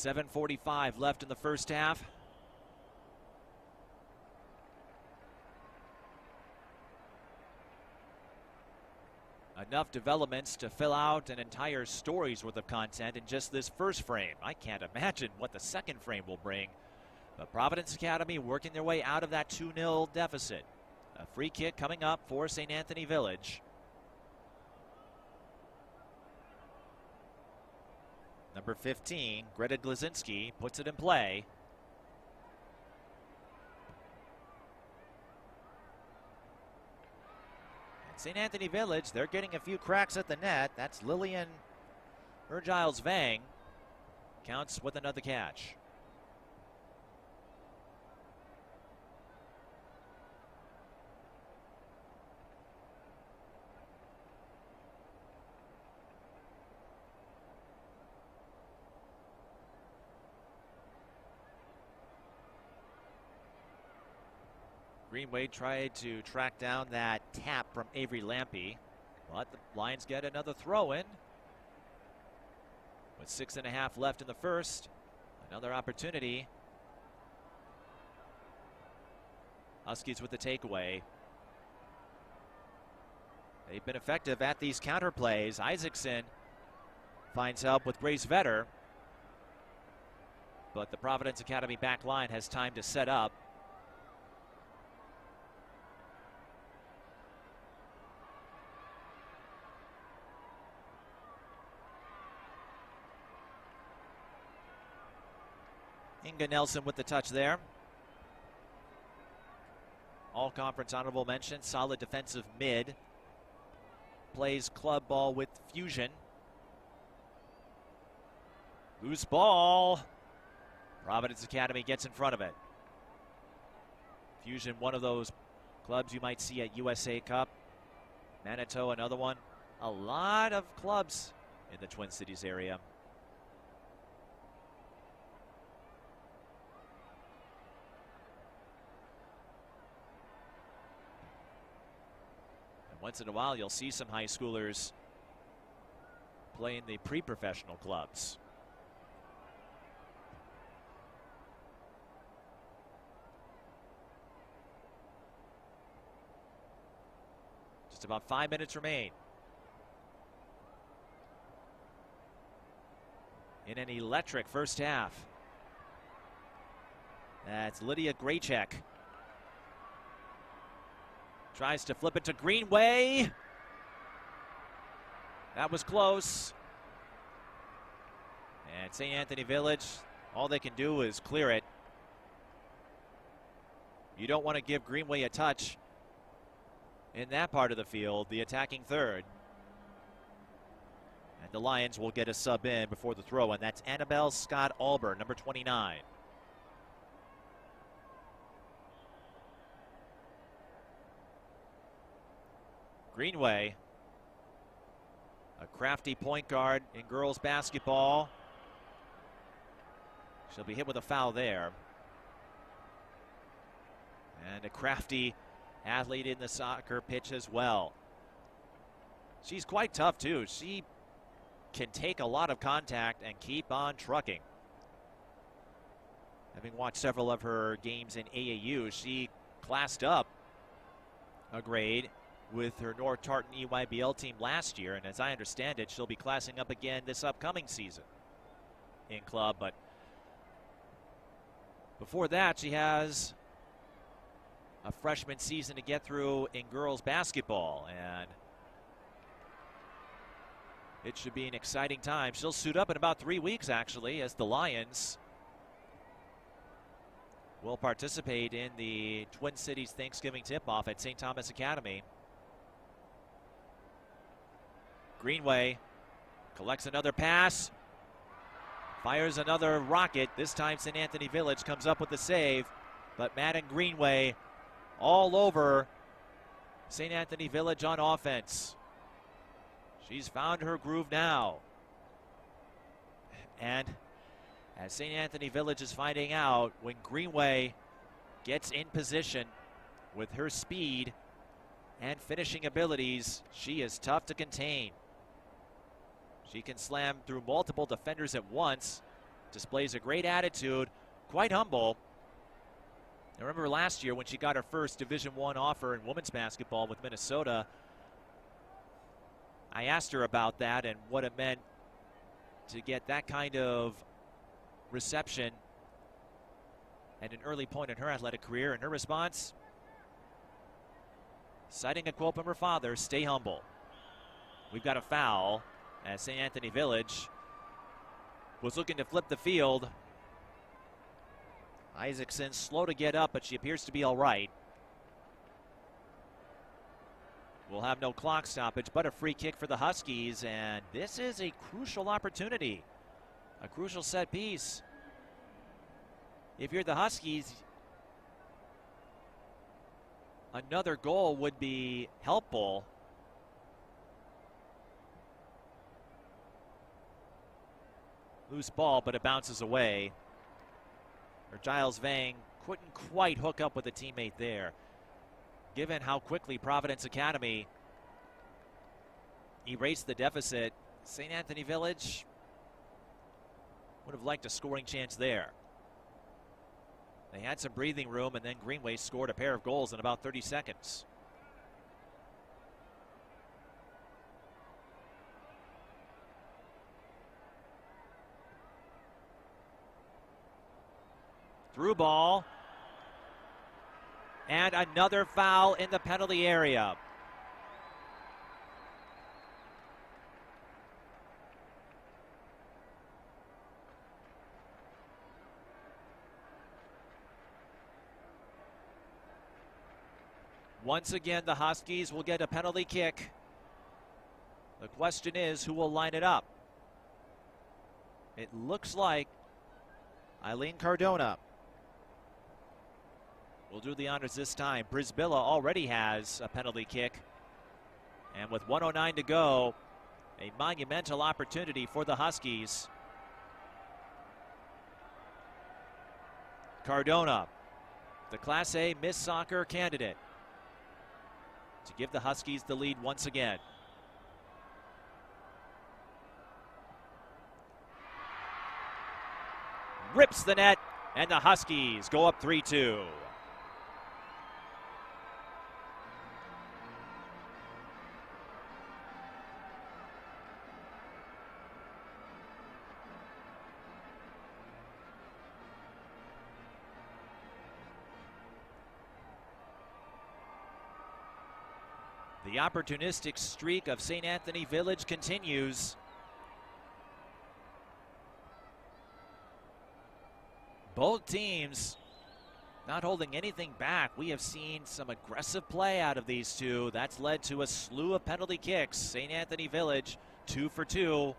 .45 left in the first half. Enough developments to fill out an entire story's worth of content in just this first frame. I can't imagine what the second frame will bring. But Providence Academy working their way out of that 2-0 deficit. A free kick coming up for St. Anthony Village. Number 15, Greta Glazinski, puts it in play. And St. Anthony Village, they're getting a few cracks at the net. That's Lillian Urgiles-Vang. Counts with another catch. Greenway tried to track down that tap from Avery Lampy, but the Lions get another throw in. With 6.5 left in the first, another opportunity. Huskies with the takeaway. They've been effective at these counter plays. Isaacson finds help with Grace Vetter, but the Providence Academy back line has time to set up. Inga Nelson with the touch there. All-conference honorable mention, solid defensive mid. Plays club ball with Fusion. Loose ball. Providence Academy gets in front of it. Fusion, one of those clubs you might see at USA Cup. Manitou, another one. A lot of clubs in the Twin Cities area. And once in a while, you'll see some high schoolers play in the pre-professional clubs. Just about 5 minutes remain in an electric first half. That's Lydia Graycheck. Tries to flip it to Greenway. That was close. And St. Anthony Village, all they can do is clear it. You don't want to give Greenway a touch in that part of the field, the attacking third. And the Lions will get a sub in before the throw, and that's Annabelle Scott Alber, number 29. Greenway, a crafty point guard in girls basketball. She'll be hit with a foul there. And a crafty athlete in the soccer pitch as well. She's quite tough too. She can take a lot of contact and keep on trucking. Having watched several of her games in AAU, she classed up a grade with her North Tartan EYBL team last year, and as I understand it, she'll be classing up again this upcoming season in club. But before that, she has a freshman season to get through in girls basketball, and it should be an exciting time. She'll suit up in about 3 weeks, actually, as the Lions will participate in the Twin Cities Thanksgiving tip-off at St. Thomas Academy. Greenway collects another pass, fires another rocket. This time St. Anthony Village comes up with the save, but Madden Greenway all over St. Anthony Village on offense. She's found her groove now. And as St. Anthony Village is finding out, when Greenway gets in position with her speed and finishing abilities, she is tough to contain. She can slam through multiple defenders at once, displays a great attitude, quite humble. I remember last year when she got her first Division I offer in women's basketball with Minnesota, I asked her about that and what it meant to get that kind of reception at an early point in her athletic career, and her response, citing a quote from her father, "Stay humble." We've got a foul as St. Anthony Village was looking to flip the field. Isaacson slow to get up, but she appears to be all right. We'll have no clock stoppage, but a free kick for the Huskies, and this is a crucial opportunity, a crucial set piece. If you're the Huskies, another goal would be helpful. Loose ball, but it bounces away. Or Giles Vang couldn't quite hook up with a teammate there. Given how quickly Providence Academy erased the deficit, St. Anthony Village would have liked a scoring chance there. They had some breathing room, and then Greenway scored a pair of goals in about 30 seconds. Through ball. And another foul in the penalty area. Once again, the Huskies will get a penalty kick. The question is, who will line it up? It looks like Eileen Cardona will do the honors this time. Brisbilla already has a penalty kick And with 1:09 to go, a monumental opportunity for the Huskies. Cardona, the Class A Miss Soccer candidate, to give the Huskies the lead once again. Rips the net, and the Huskies go up 3-2. The opportunistic streak of St. Anthony Village continues. Both teams not holding anything back. We have seen some aggressive play out of these two. That's led to a slew of penalty kicks. St. Anthony Village, 2 for 2.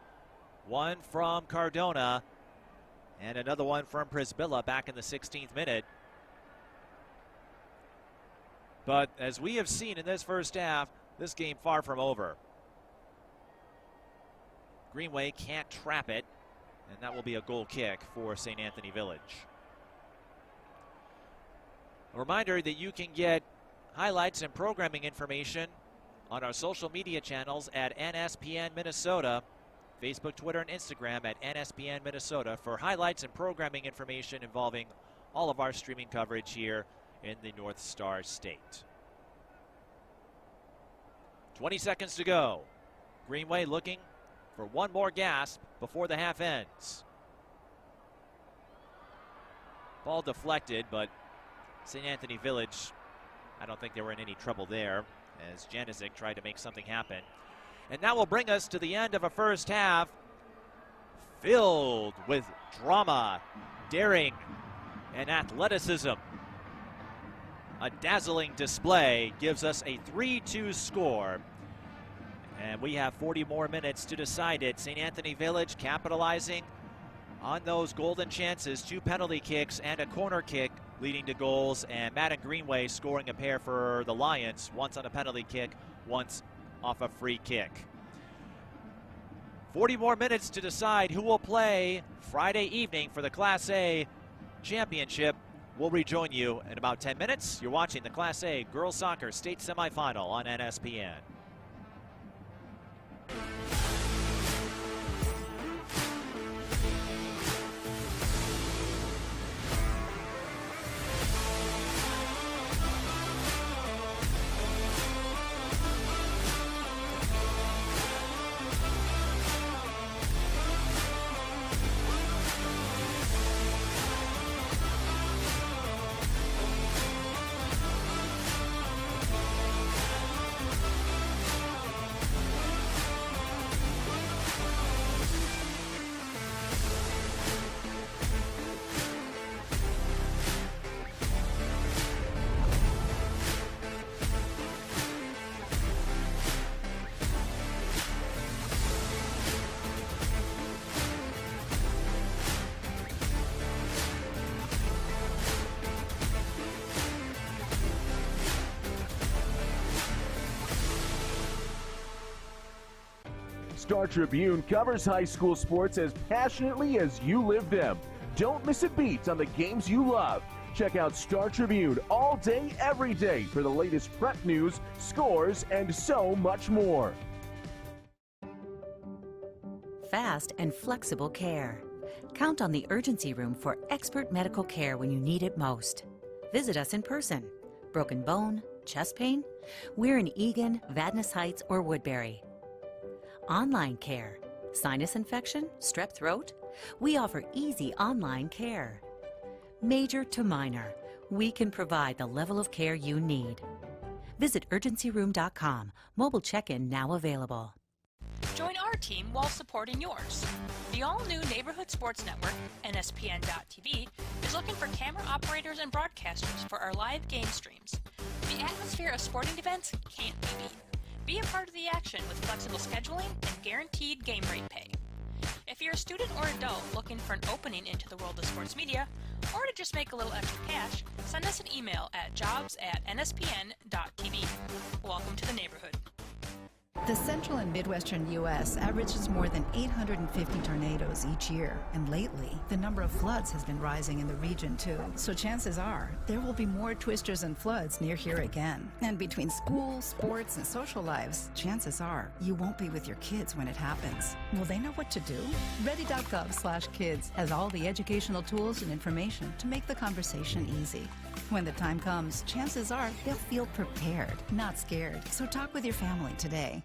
One from Cardona and another one from Prisbilla back in the 16th minute. But as we have seen in this first half, this game far from over. Greenway can't trap it, and that will be a goal kick for St. Anthony Village. A reminder that you can get highlights and programming information on our social media channels at NSPN Minnesota, Facebook, Twitter, and Instagram at NSPN Minnesota for highlights and programming information involving all of our streaming coverage here in the North Star State. 20 seconds to go. Greenway looking for one more gasp before the half ends. Ball deflected, but St. Anthony Village, I don't think they were in any trouble there as Janicic tried to make something happen. And that will bring us to the end of a first half filled with drama, daring, and athleticism. A dazzling display gives us a 3-2 score. And we have 40 more minutes to decide it. St. Anthony Village capitalizing on those golden chances. 2 penalty kicks and a corner kick leading to goals. And Madden Greenway scoring a pair for the Lions. Once on a penalty kick, once off a free kick. 40 more minutes to decide who will play Friday evening for the Class A Championship. We'll rejoin you in about 10 minutes. You're watching the Class A Girls Soccer State Semifinal on NSPN. Star Tribune covers high school sports as passionately as you live them. Don't miss a beat on the games you love. Check out Star Tribune all day, every day for the latest prep news, scores, and so much more. Fast and flexible care. Count on the urgency room for expert medical care when you need it most. Visit us in person. Broken bone, chest pain? We're in Eagan, Vadnais Heights, or Woodbury. Online care. Sinus infection? Strep throat? We offer easy online care. Major to minor, we can provide the level of care you need. Visit urgencyroom.com. Mobile check-in now available. Join our team while supporting yours. The all-new Neighborhood Sports Network, NSPN.TV, is looking for camera operators and broadcasters for our live game streams. The atmosphere of sporting events can't be beat. Be a part of the action with flexible scheduling and guaranteed game rate pay. If you're a student or adult looking for an opening into the world of sports media, or to just make a little extra cash, send us an email at jobs@nspn.tv. Welcome to the neighborhood. The central and midwestern U.S. averages more than 850 tornadoes each year, and lately, the number of floods has been rising in the region too. So chances are, there will be more twisters and floods near here again. And between school, sports, and social lives, chances are, you won't be with your kids when it happens. Will they know what to do? Ready.gov/kids has all the educational tools and information to make the conversation easy. When the time comes, chances are they'll feel prepared, not scared. So talk with your family today.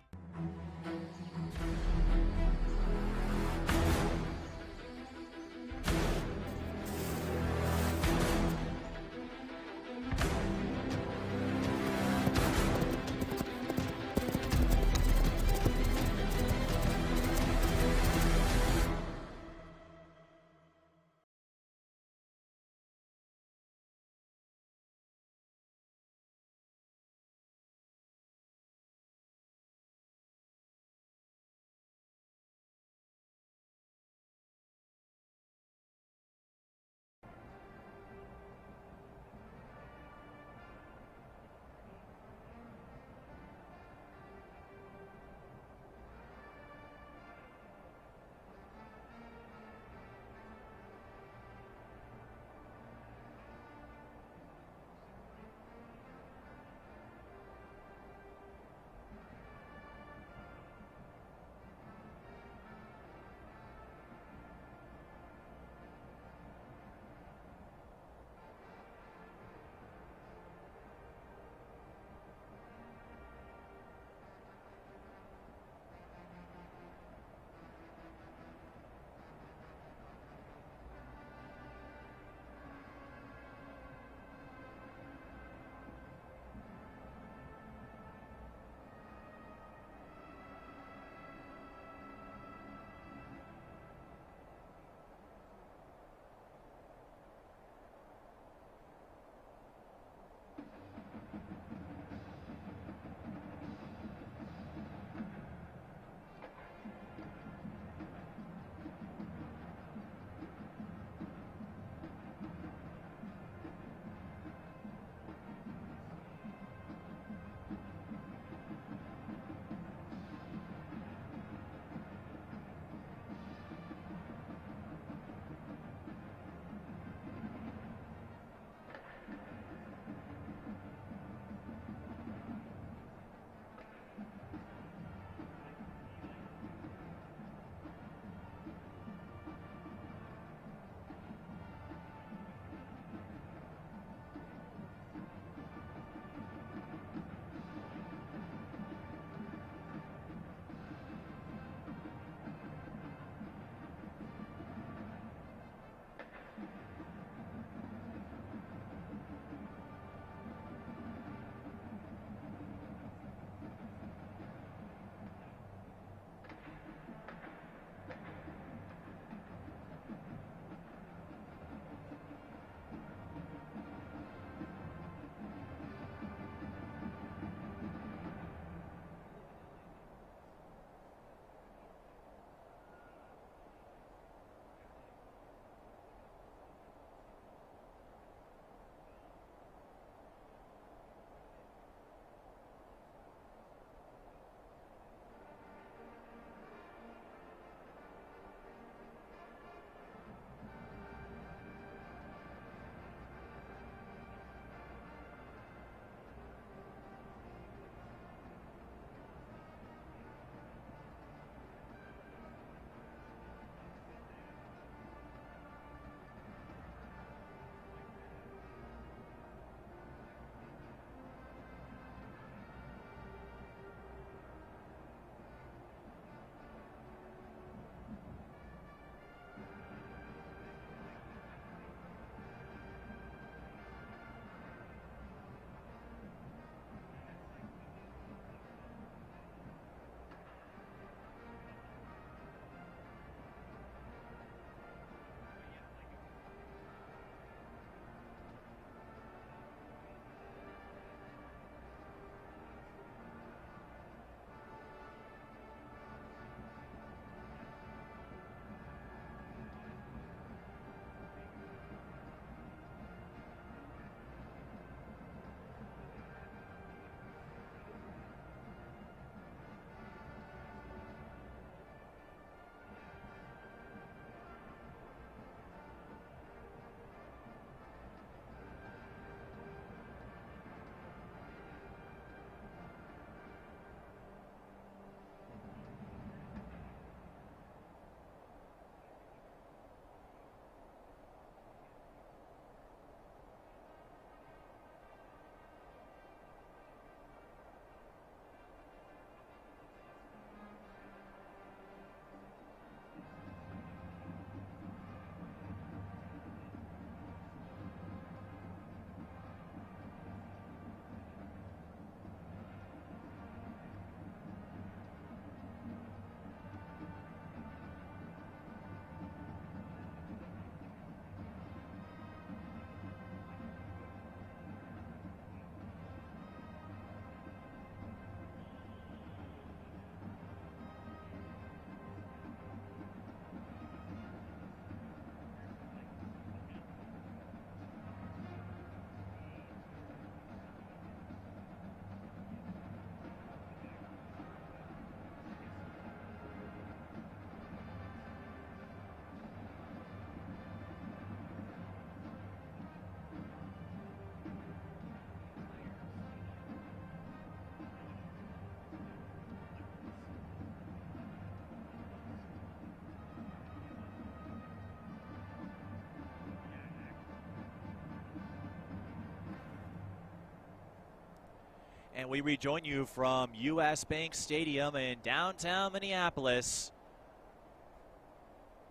And we rejoin you from U.S. Bank Stadium in downtown Minneapolis.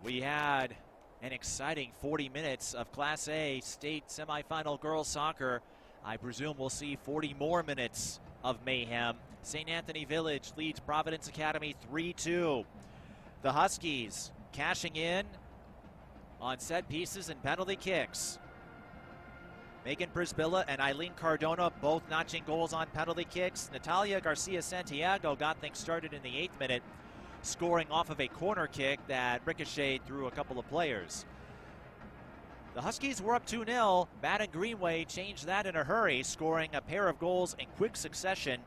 We had an exciting 40 minutes of Class A state semifinal girls soccer. I presume we'll see 40 more minutes of mayhem. St. Anthony Village leads Providence Academy 3-2. The Huskies cashing in on set pieces and penalty kicks. Megan Brisbilla and Eileen Cardona both notching goals on penalty kicks. Natalia Garcia Santiago got things started in the 8th minute, scoring off of a corner kick that ricocheted through a couple of players. The Huskies were up 2-0. Madden Greenway changed that in a hurry, scoring a pair of goals in quick succession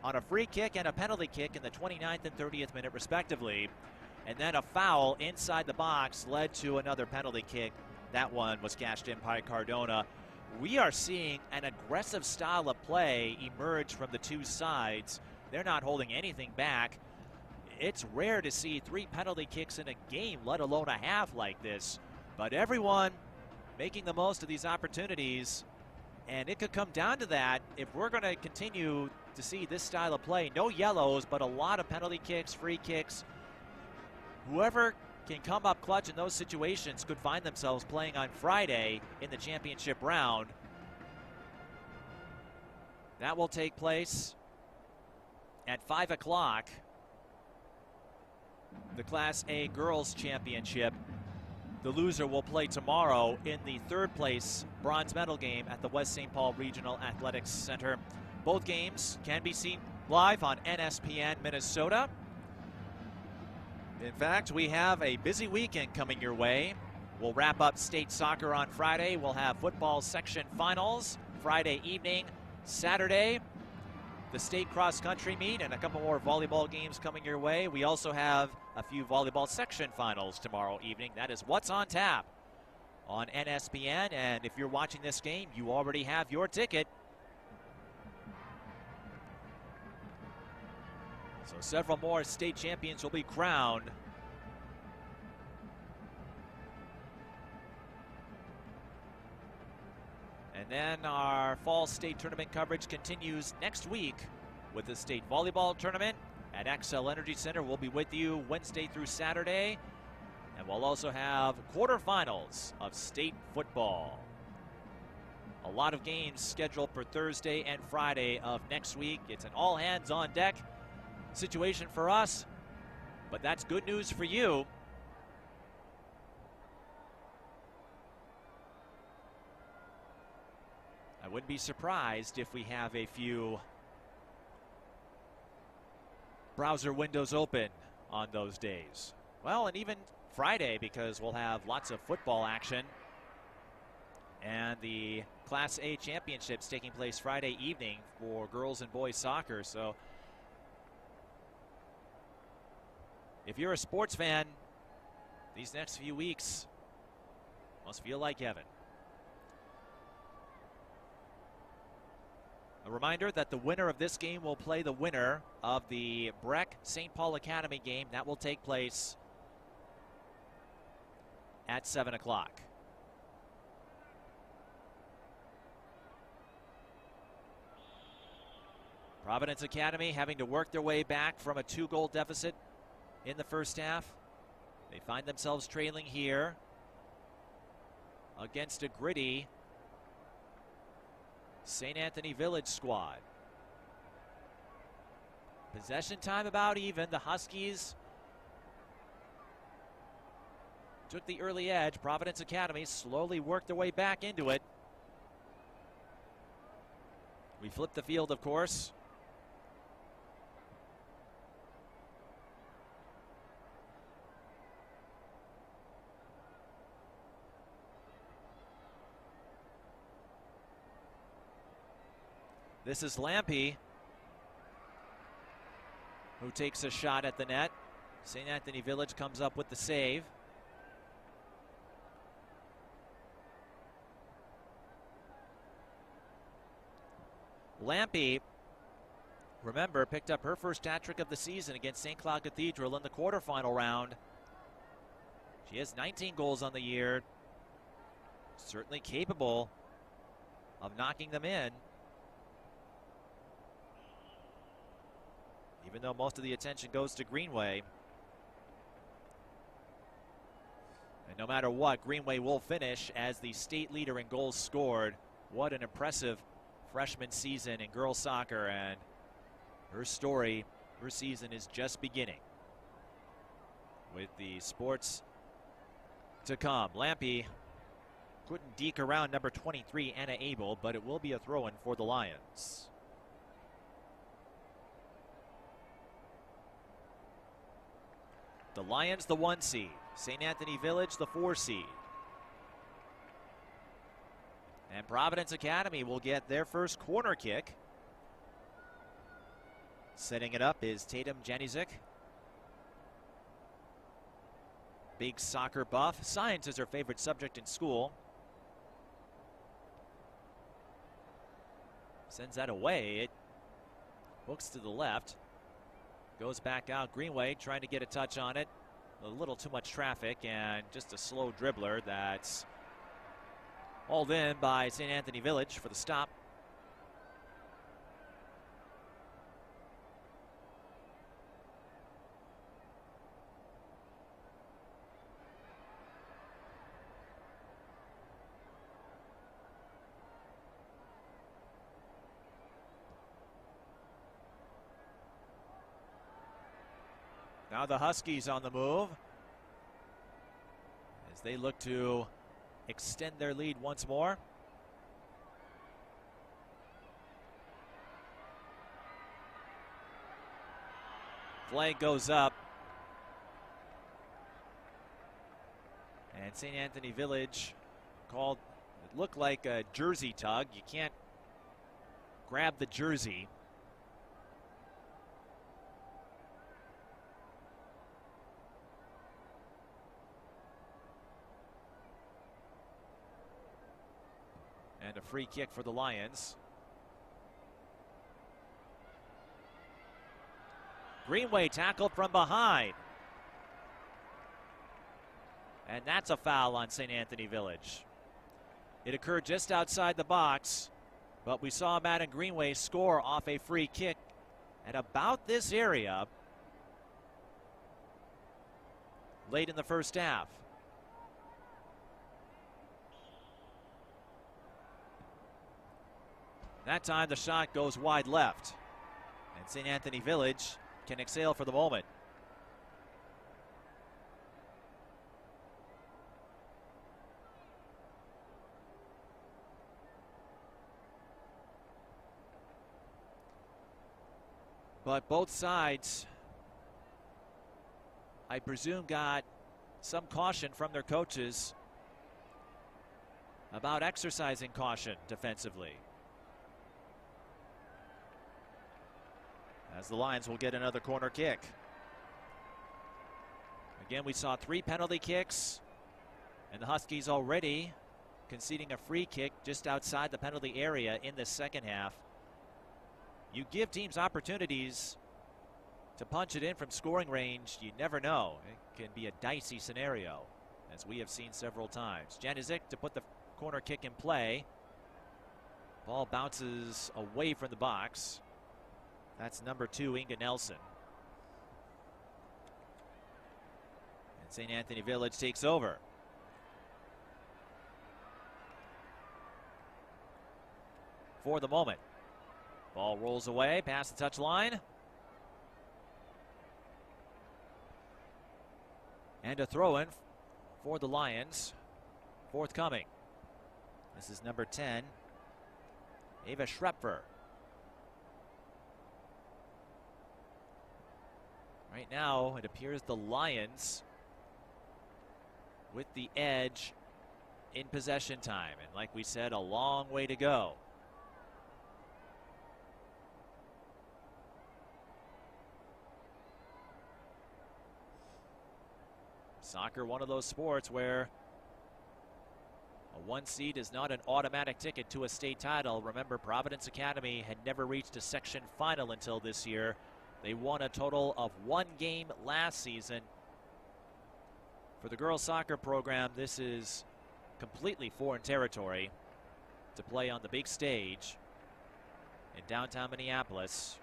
on a free kick and a penalty kick in the 29th and 30th minute respectively. And then a foul inside the box led to another penalty kick. That one was cashed in by Cardona. We are seeing an aggressive style of play emerge from the two sides. They're not holding anything back. It's rare to see 3 penalty kicks in a game, let alone a half like this. But everyone making the most of these opportunities. And it could come down to that if we're going to continue to see this style of play. No yellows, but a lot of penalty kicks, free kicks. Whoever can come up clutch in those situations could find themselves playing on Friday in the championship round. That will take place at 5 o'clock. The Class A Girls Championship. The loser will play tomorrow in the 3rd place bronze medal game at the West St. Paul Regional Athletics Center. Both games can be seen live on NSPN Minnesota. In fact, we have a busy weekend coming your way. We'll wrap up state soccer on Friday. We'll have football section finals Friday evening. Saturday, the state cross-country meet and a couple more volleyball games coming your way. We also have a few volleyball section finals tomorrow evening. That is what's on tap on NSPN. And if you're watching this game, you already have your ticket. So several more state champions will be crowned. And then our fall state tournament coverage continues next week with the state volleyball tournament at Xcel Energy Center. We'll be with you Wednesday through Saturday. And we'll also have quarterfinals of state football. A lot of games scheduled for Thursday and Friday of next week. It's an all hands on deck situation for us, but that's good news for you. I wouldn't be surprised if we have a few browser windows open on those days. Well, and even Friday, because we'll have lots of football action. And the Class A championships taking place Friday evening for girls and boys soccer. So if you're a sports fan, these next few weeks must feel like heaven. A reminder that the winner of this game will play the winner of the Breck St. Paul Academy game. That will take place at 7 o'clock. Providence Academy having to work their way back from a 2-goal deficit in the first half. They find themselves trailing here against a gritty St. Anthony Village squad. Possession time about even. The Huskies took the early edge. Providence Academy slowly worked their way back into it. We flipped the field, of course. This is Lampe, who takes a shot at the net. St. Anthony Village comes up with the save. Lampe, remember, picked up her first hat trick of the season against St. Cloud Cathedral in the quarterfinal round. She has 19 goals on the year. Certainly capable of knocking them in. even though most of the attention goes to Greenway. And no matter what, Greenway will finish as the state leader in goals scored. What an impressive freshman season in girls soccer, and her story, her season is just beginning with the sports to come. Lampe couldn't deke around number 23, Anna Abel, but it will be a throw-in for the Lions. The Lions, the 1 seed. St. Anthony Village, the 4 seed. And Providence Academy will get their first corner kick. Setting it up is Tatum Janizik. Big soccer buff. Science is her favorite subject in school. Sends that away. It hooks to the left. Goes back out. Greenway trying to get a touch on it. A little too much traffic and just a slow dribbler that's hauled in by St. Anthony Village for the stop. Now the Huskies on the move as they look to extend their lead once more. Flag goes up. And St. Anthony Village called, it looked like a jersey tug. You can't grab the jersey. And a free kick for the Lions. Greenway tackled from behind. And that's a foul on St. Anthony Village. It occurred just outside the box, but we saw Madden Greenway score off a free kick at about this area late in the first half. That time the shot goes wide left, and St. Anthony Village can exhale for the moment. But both sides, I presume, got some caution from their coaches about exercising caution defensively. As the Lions will get another corner kick. Again, we saw 3 penalty kicks, and the Huskies already conceding a free kick just outside the penalty area in the second half. You give teams opportunities to punch it in from scoring range, you never know. It can be a dicey scenario, as we have seen several times. Janizik to put the corner kick in play. Ball bounces away from the box. That's number 2, Inga Nelson. And St. Anthony Village takes over. For the moment. Ball rolls away past the touchline. And a throw-in for the Lions. Forthcoming. This is number 10, Ava Schrepfer. Right now, it appears the Lions with the edge in possession time. And like we said, a long way to go. Soccer, one of those sports where a 1 seed is not an automatic ticket to a state title. Remember, Providence Academy had never reached a section final until this year. They won a total of 1 game last season. For the girls soccer program, this is completely foreign territory to play on the big stage in downtown Minneapolis.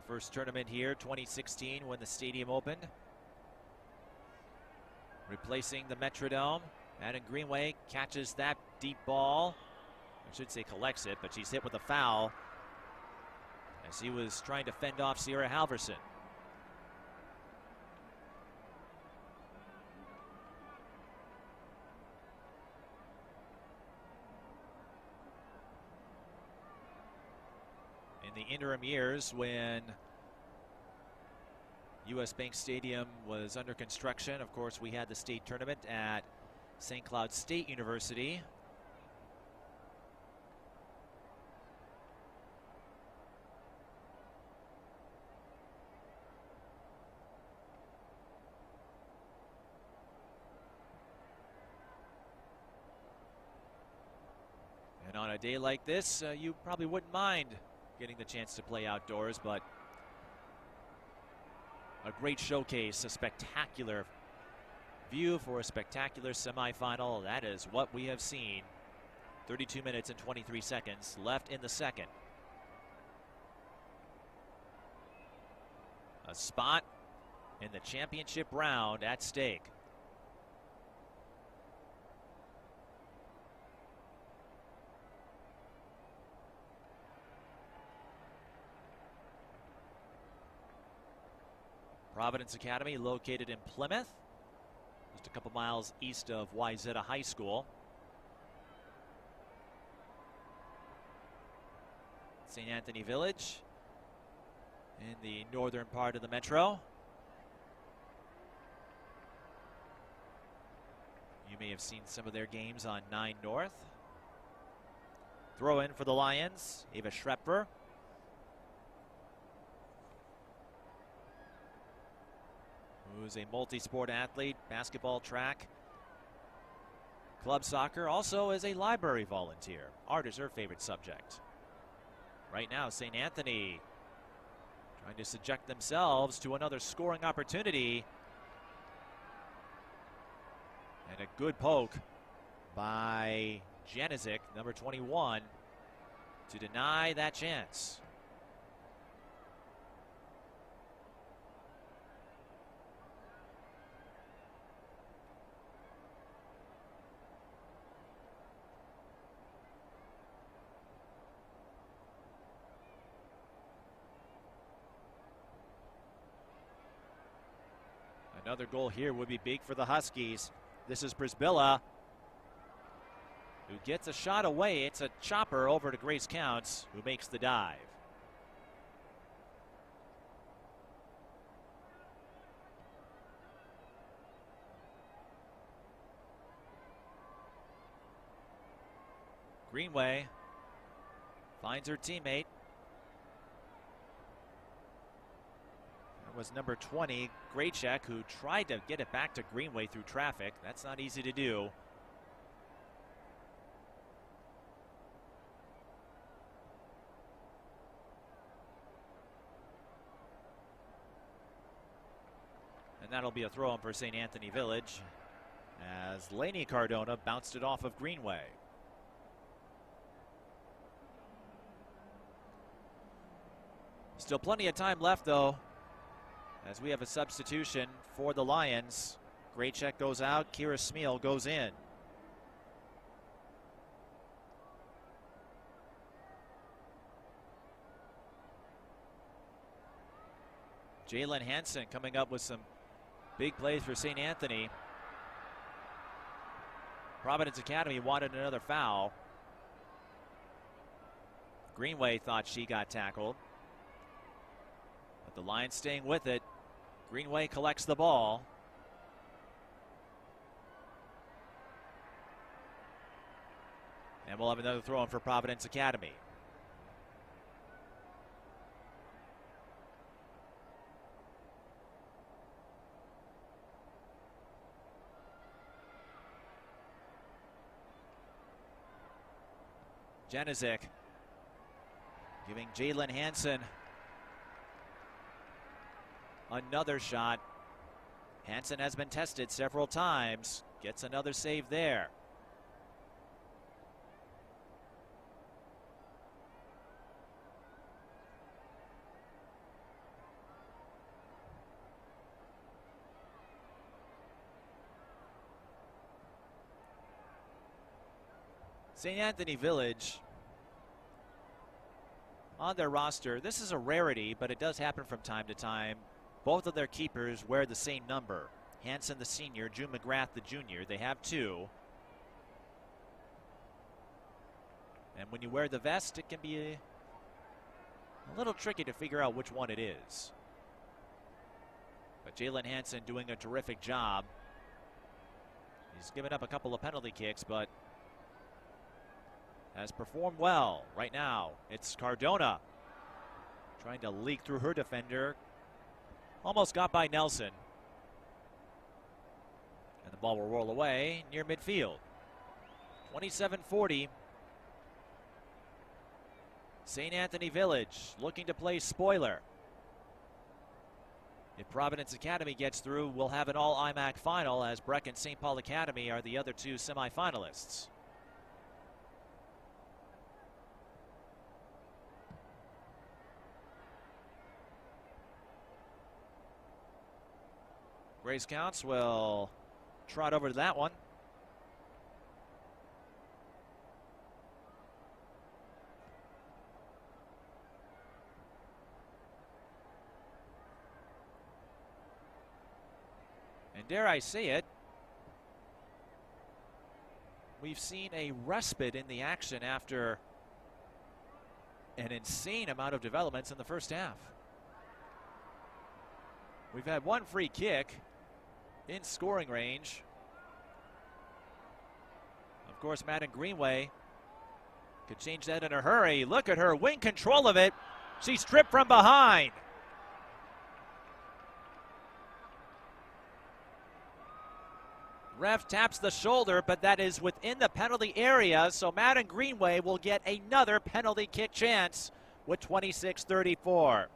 Our first tournament here, 2016, when the stadium opened. Replacing the Metrodome. Adam Greenway catches that deep ball. I should say collects it, but she's hit with a foul as he was trying to fend off Sierra Halverson. In the interim years, when U.S. Bank Stadium was under construction, of course, we had the state tournament at St. Cloud State University. And on a day like this, you probably wouldn't mind getting the chance to play outdoors, but a great showcase, a spectacular view for a spectacular semifinal. That is what we have seen. 32 minutes and 23 seconds left in the second. A spot in the championship round at stake. Providence Academy, located in Plymouth, just a couple miles east of Wayzata High School. St. Anthony Village in the northern part of the metro. You may have seen some of their games on 9 North. Throw in for the Lions, Ava Schrepfer. Who's a multi-sport athlete, basketball, track, club soccer, also as a library volunteer. Art is her favorite subject. Right now, St. Anthony trying to subject themselves to another scoring opportunity. And a good poke by Janizik, number 21, to deny that chance. Another goal here would be big for the Huskies. This is Brisbilla, who gets a shot away. It's a chopper over to Grace Counts, who makes the dive. Greenway finds her teammate. Was number 20, Graycheck, who tried to get it back to Greenway through traffic. That's not easy to do. And that'll be a throw-in for St. Anthony Village as Lainey Cardona bounced it off of Greenway. Still plenty of time left, though, as we have a substitution for the Lions. Graycheck goes out, Kira Smeal goes in. Jalen Hansen coming up with some big plays for St. Anthony. Providence Academy wanted another foul. Greenway thought she got tackled, but the Lions staying with it. Greenway collects the ball. And we'll have another throw in for Providence Academy. Janizik giving Jalen Hansen another shot. Hansen has been tested several times. Gets another save there. St. Anthony Village, on their roster, this is a rarity, but it does happen from time to time. Both of their keepers wear the same number. Hansen, the senior, June McGrath, the junior. They have two. And when you wear the vest, it can be a little tricky to figure out which one it is. But Jalen Hansen doing a terrific job. He's given up a couple of penalty kicks, but has performed well. Right now, it's Cardona trying to leak through her defender. Almost got by Nelson. And the ball will roll away near midfield. 27-40. St. Anthony Village looking to play spoiler. If Providence Academy gets through, we'll have an all-IMAC final, as Breck and St. Paul Academy are the other two semifinalists. Grace Counts will trot over to that one. And dare I say it, we've seen a respite in the action after an insane amount of developments in the first half. We've had one free kick in scoring range. Of course, Madden Greenway could change that in a hurry. Look at her win control of it. She's stripped from behind. Ref taps the shoulder, but that is within the penalty area, so Madden Greenway will get another penalty kick chance with 26-34.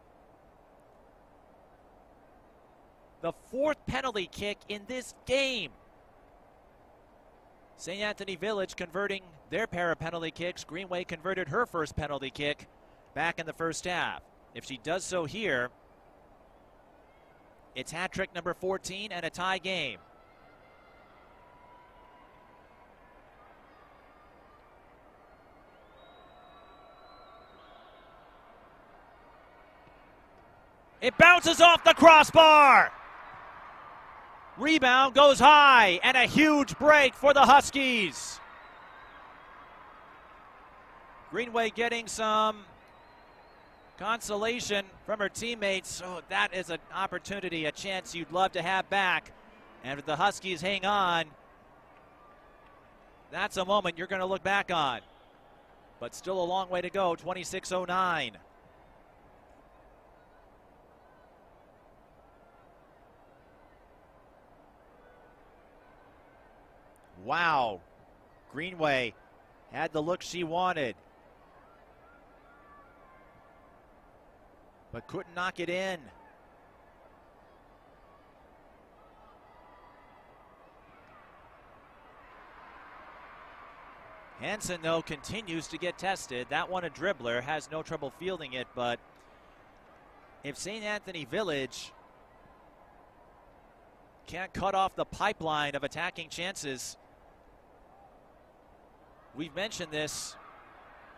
The fourth penalty kick in this game. St. Anthony Village converting their pair of penalty kicks. Greenway converted her first penalty kick back in the first half. If she does so here, it's hat trick number 14 and a tie game. It bounces off the crossbar. Rebound goes high, and a huge break for the Huskies. Greenway getting some consolation from her teammates. So that is an opportunity, a chance you'd love to have back. And if the Huskies hang on, that's a moment you're going to look back on. But still a long way to go, 26-09. Wow, Greenway had the look she wanted, but couldn't knock it in. Hansen, though, continues to get tested. That one a dribbler, has no trouble fielding it, but if St. Anthony Village can't cut off the pipeline of attacking chances, we've mentioned this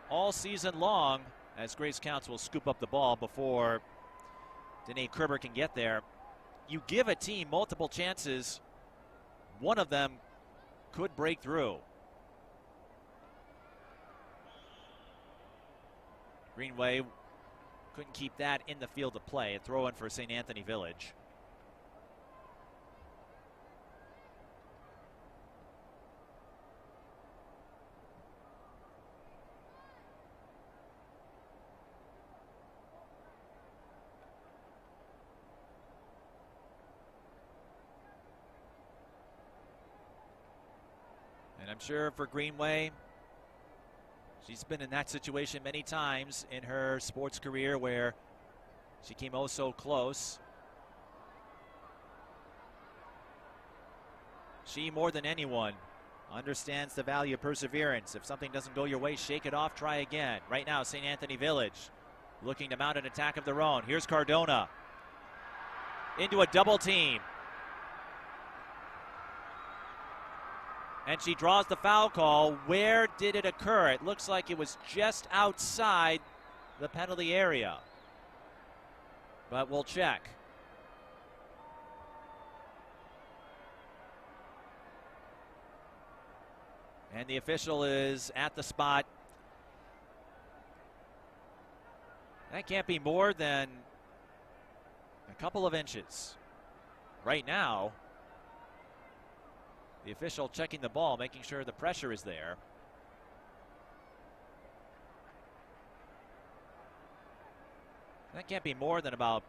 all season long, as Grace Counts will scoop up the ball before Danae Kerber can get there. You give a team multiple chances, one of them could break through. Greenway couldn't keep that in the field of play. A throw in for St. Anthony Village. And I'm sure for Greenway, she's been in that situation many times in her sports career where she came oh so close. She, more than anyone, understands the value of perseverance. If something doesn't go your way, shake it off, try again. Right now, St. Anthony Village looking to mount an attack of their own. Here's Cardona into a double team. And she draws the foul call. Where did it occur? It looks like it was just outside the penalty area. But we'll check. And the official is at the spot. That can't be more than a couple of inches. Right now, the official checking the ball, making sure the pressure is there. That can't be more than about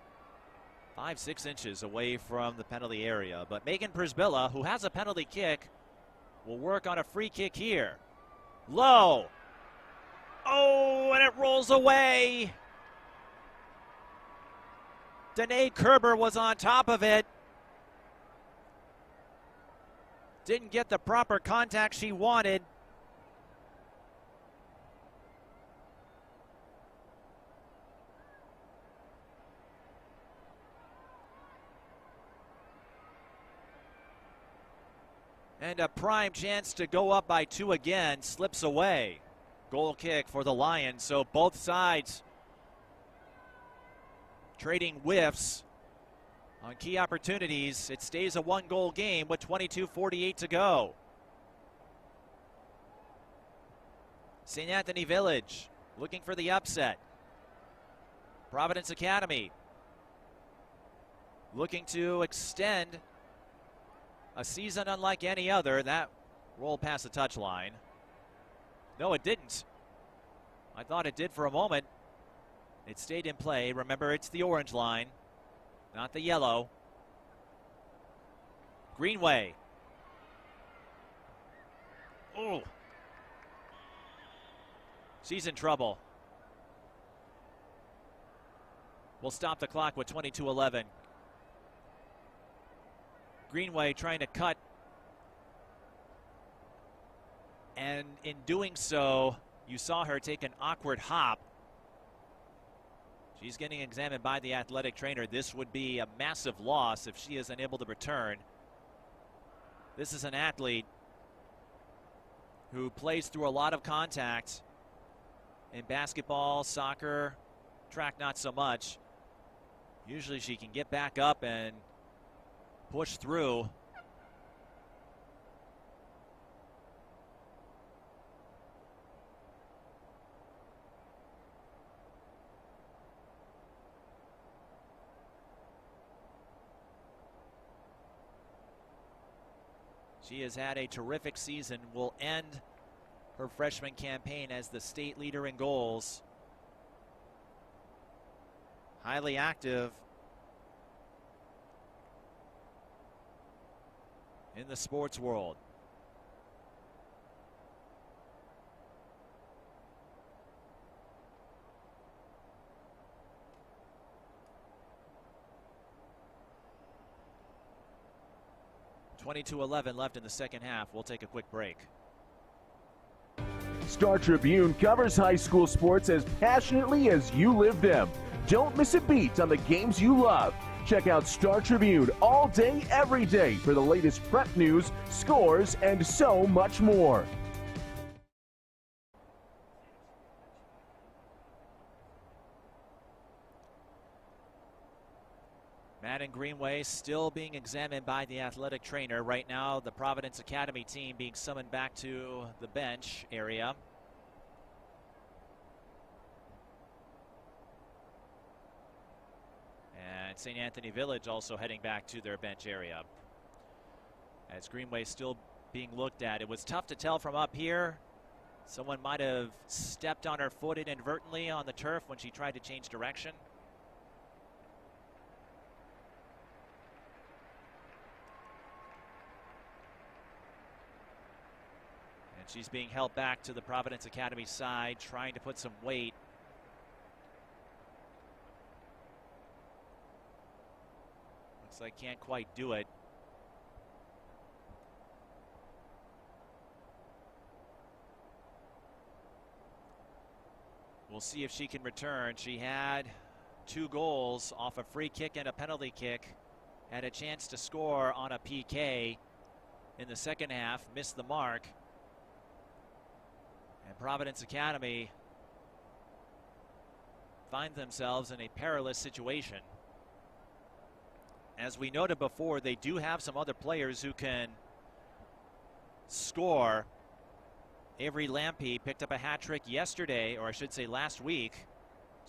5-6 inches away from the penalty area. But Megan Przybilla, who has a penalty kick, will work on a free kick here. Low. Oh, and it rolls away. Danae Kerber was on top of it. Didn't get the proper contact she wanted. And a prime chance to go up by 2 again slips away. Goal kick for the Lions, so both sides trading whiffs on key opportunities. It stays a 1-goal game with 22:48 to go. St. Anthony Village looking for the upset. Providence Academy looking to extend a season unlike any other. That rolled past the touchline. No, it didn't. I thought it did for a moment. It stayed in play. Remember, it's the orange line, not the yellow. Greenway. Oh. She's in trouble. We'll stop the clock with 22:11. Greenway trying to cut, and in doing so, you saw her take an awkward hop. She's getting examined by the athletic trainer. This would be a massive loss if she is unable to return. This is an athlete who plays through a lot of contact in basketball, soccer, track not so much. Usually she can get back up and push through. She has had a terrific season, will end her freshman campaign as the state leader in goals. Highly active in the sports world. .22:11 left in the second half. We'll take a quick break. Star Tribune covers high school sports as passionately as you live them. Don't miss a beat on the games you love. Check out Star Tribune all day, every day for the latest prep news, scores, and so much more. Madden Greenway still being examined by the athletic trainer. Right now, the Providence Academy team being summoned back to the bench area. And St. Anthony Village also heading back to their bench area. As Greenway still being looked at. It was tough to tell from up here. Someone might have stepped on her foot inadvertently on the turf when she tried to change direction. And she's being held back to the Providence Academy side, trying to put some weight. Looks like can't quite do it. We'll see if she can return. She had 2 goals off a free kick and a penalty kick. Had a chance to score on a PK. in the second half, missed the mark. And Providence Academy find themselves in a perilous situation. As we noted before, they do have some other players who can score. Avery Lampe picked up a hat trick yesterday, or I should say last week.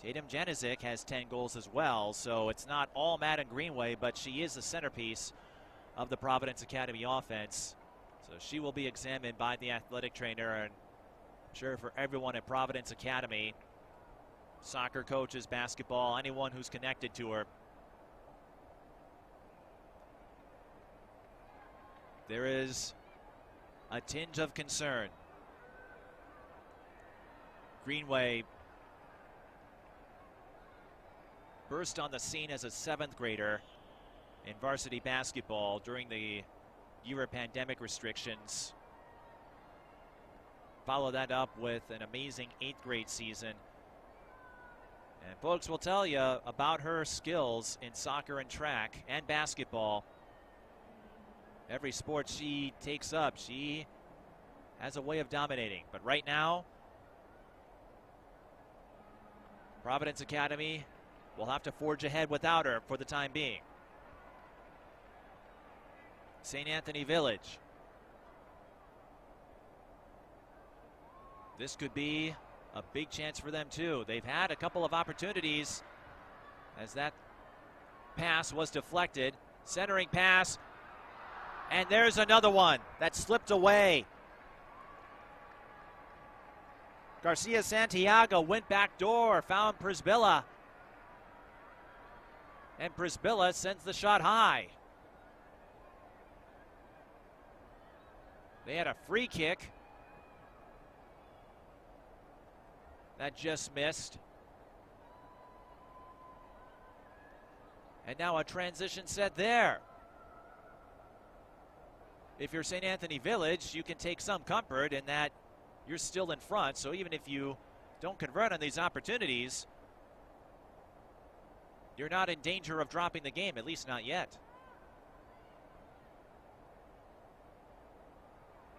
Tatum Janizik has 10 goals as well, so it's not all Madden Greenway, but she is the centerpiece of the Providence Academy offense. So she will be examined by the athletic trainer, and I'm sure for everyone at Providence Academy, soccer coaches, basketball, anyone who's connected to her, there is a tinge of concern. Greenway burst on the scene as a 7th grader in varsity basketball during the year of pandemic restrictions. Follow that up with an amazing 8th grade season. And folks will tell you about her skills in soccer and track and basketball. Every sport she takes up, she has a way of dominating. But right now, Providence Academy will have to forge ahead without her for the time being. St. Anthony Village. This could be a big chance for them too. They've had a couple of opportunities as that pass was deflected. Centering pass. And there's another one that slipped away. Garcia Santiago went back door, found Prisbilla. And Prisbilla sends the shot high. They had a free kick that just missed. And now a transition set there. If you're St. Anthony Village, you can take some comfort in that you're still in front. So even if you don't convert on these opportunities, you're not in danger of dropping the game, at least not yet.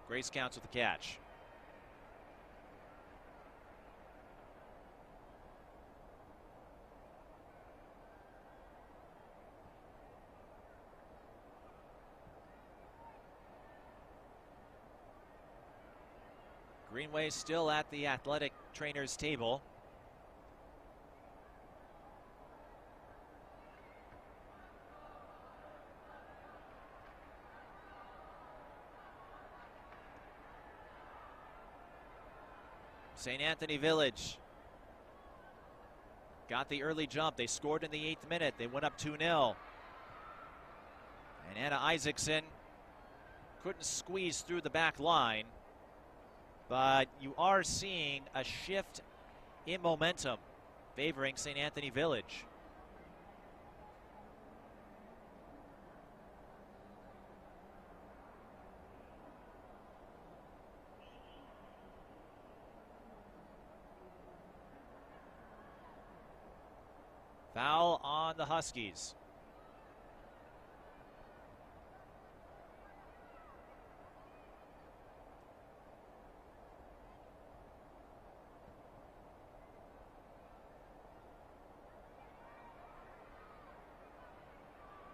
Grace counts with the catch. Greenway still at the athletic trainer's table. St. Anthony Village got the early jump. They scored in the 8th minute. They went up 2-0. And Anna Isaacson couldn't squeeze through the back line. But you are seeing a shift in momentum favoring St. Anthony Village. Foul on the Huskies.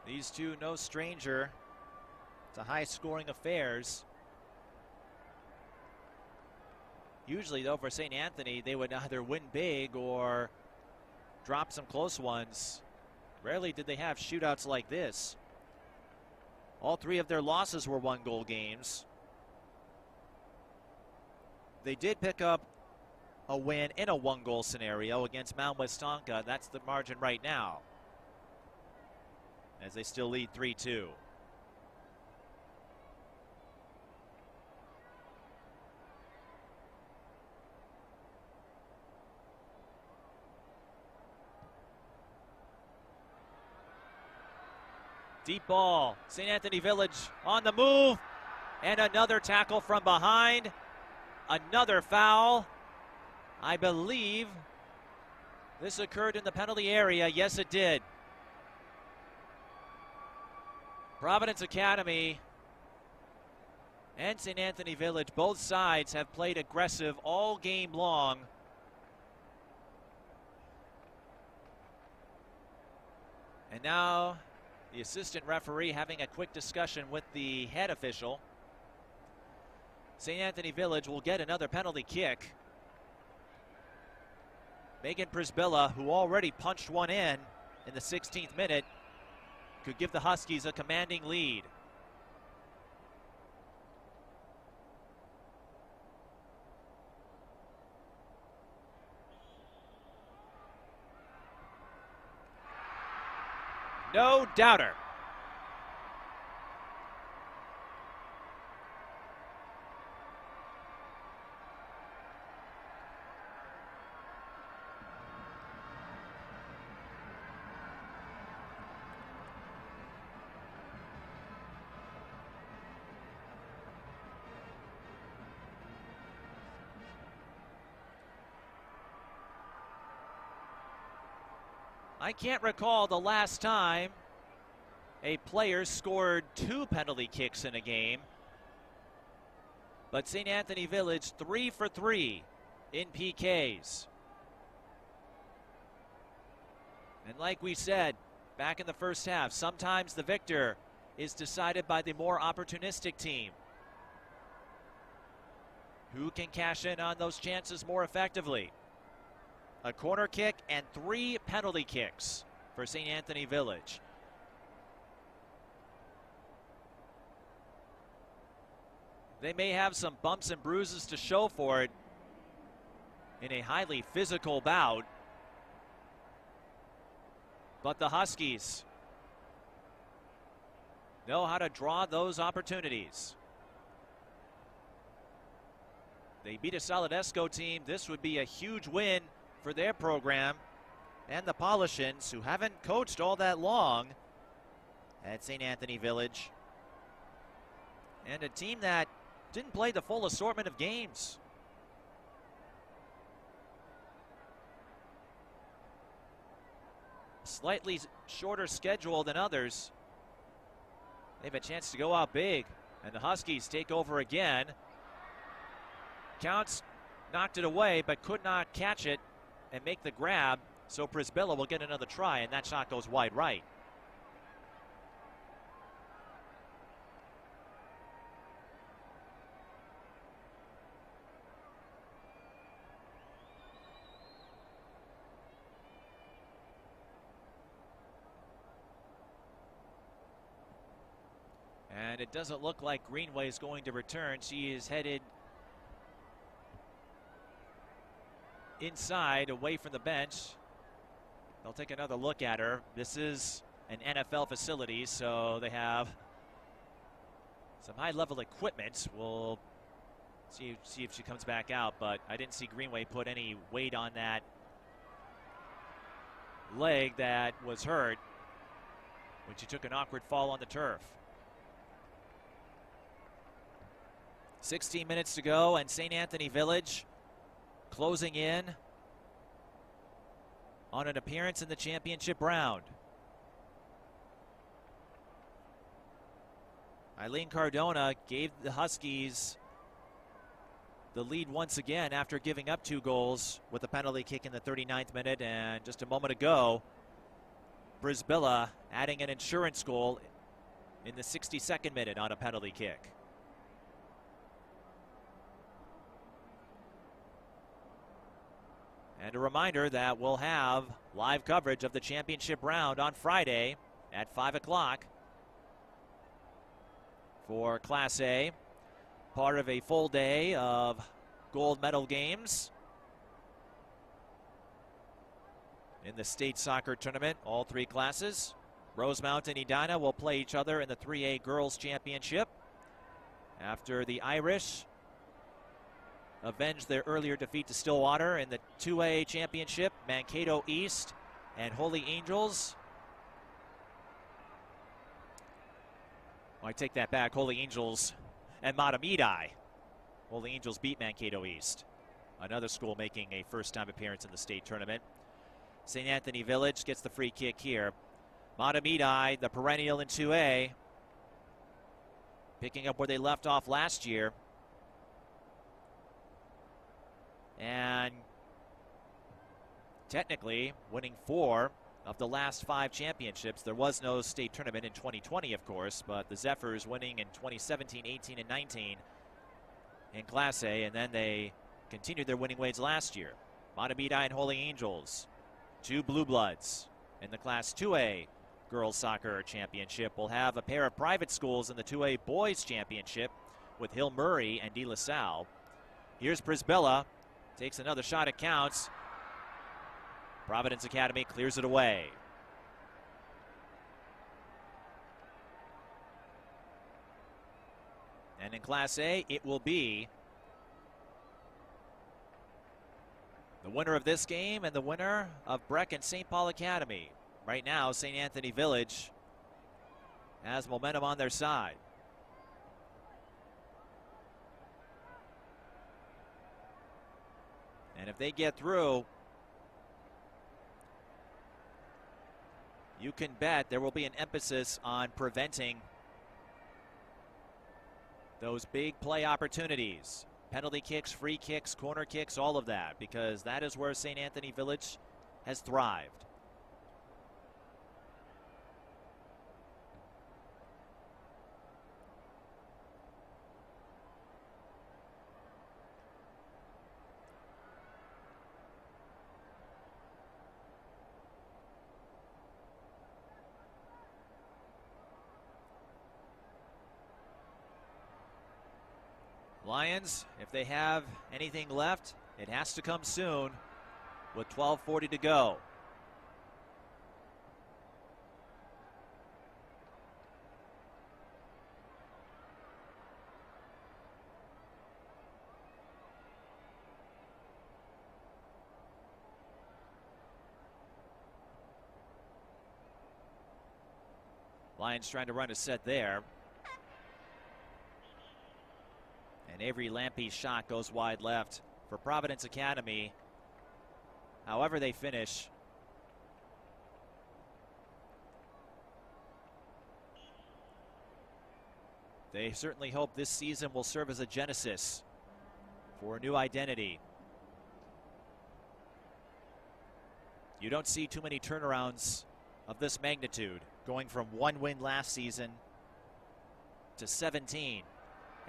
These two, no stranger to high-scoring affairs. Usually, though, for St. Anthony, they would either win big or drop some close ones. Rarely did they have shootouts like this. All 3 of their losses were 1-goal games. They did pick up a win in a 1-goal scenario against Mount Westonka. That's the margin right now, as they still lead 3-2. Deep ball, St. Anthony Village on the move, and another tackle from behind. Another foul. I believe this occurred in the penalty area. Yes, it did. Providence Academy and St. Anthony Village, both sides have played aggressive all game long. And now the assistant referee having a quick discussion with the head official. St. Anthony Village will get another penalty kick. Megan Prisbilla, who already punched one in the 16th minute, could give the Huskies a commanding lead. No doubter. I can't recall the last time a player scored 2 penalty kicks in a game. But St. Anthony Village 3 for 3 in PKs. And like we said back in the first half, sometimes the victor is decided by the more opportunistic team, who can cash in on those chances more effectively. A corner kick and 3 penalty kicks for St. Anthony Village. They may have some bumps and bruises to show for it in a highly physical bout, but the Huskies know how to draw those opportunities. They beat a solid ESCO team. This would be a huge win for their program, and the Polishans, who haven't coached all that long at St. Anthony Village, and a team that didn't play the full assortment of games. Slightly shorter schedule than others. They have a chance to go out big, and the Huskies take over again. Counts knocked it away, but could not catch it and make the grab, so Prisbilla will get another try, and that shot goes wide right. And it doesn't look like Greenway is going to return. She is headed inside, away from the bench. They'll take another look at her. This is an NFL facility, so they have some high-level equipment. We'll see if she comes back out, but I didn't see Greenway put any weight on that leg that was hurt when she took an awkward fall on the turf. 16 minutes to go, and St. Anthony Village closing in on an appearance in the championship round. Eileen Cardona gave the Huskies the lead once again after giving up 2 goals with a penalty kick in the 39th minute, and just a moment ago, Prisbilla adding an insurance goal in the 62nd minute on a penalty kick. And a reminder that we'll have live coverage of the championship round on Friday at 5 o'clock for Class A, part of a full day of gold medal games in the state soccer tournament, all 3 classes. Rosemount and Edina will play each other in the 3A Girls Championship after the Irish avenged their earlier defeat to Stillwater. In the 2A Championship, Mankato East and Holy Angels. I take that back. Holy Angels and Matamidi. Holy Angels beat Mankato East. Another school making a first-time appearance in the state tournament. St. Anthony Village gets the free kick here. Matamidi, the perennial in 2A, picking up where they left off last year. And technically winning 4 of the last 5 championships. There was no state tournament in 2020, of course, but the Zephyrs winning in 2017, 18, and 19 in Class A, and then they continued their winning ways last year. Matabidi and Holy Angels, 2 Blue Bloods in the Class 2A Girls Soccer Championship. We'll have a pair of private schools in the 2A Boys Championship with Hill Murray and De La Salle. Here's Prisbilla, takes another shot, it counts. Providence Academy clears it away. And in Class A, it will be the winner of this game and the winner of Breck and St. Paul Academy. Right now, St. Anthony Village has momentum on their side. And if they get through, you can bet there will be an emphasis on preventing those big play opportunities. Penalty kicks, free kicks, corner kicks, all of that, because that is where St. Anthony Village has thrived. Lions, if they have anything left, it has to come soon with 12:40 to go. Lions trying to run a set there. And Avery Lampe's shot goes wide left for Providence Academy. However they finish, they certainly hope this season will serve as a genesis for a new identity. You don't see too many turnarounds of this magnitude, going from 1 win last season to 17.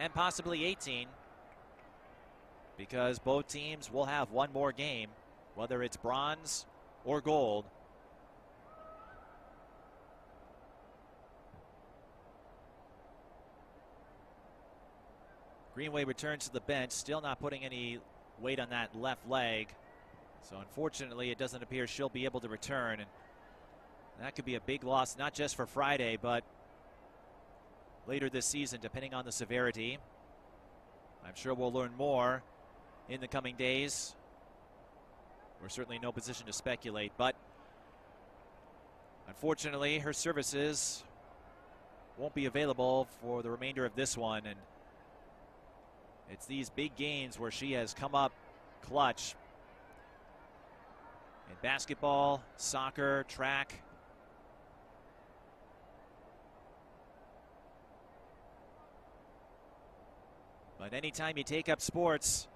And possibly 18, because both teams will have one more game, whether it's bronze or gold. Greenway returns to the bench, still not putting any weight on that left leg. So unfortunately, it doesn't appear she'll be able to return. And that could be a big loss, not just for Friday, but later this season, depending on the severity. I'm sure we'll learn more in the coming days. We're certainly in no position to speculate, but unfortunately, her services won't be available for the remainder of this one. And it's these big games where she has come up clutch in basketball, soccer, track. But anytime you take up sports,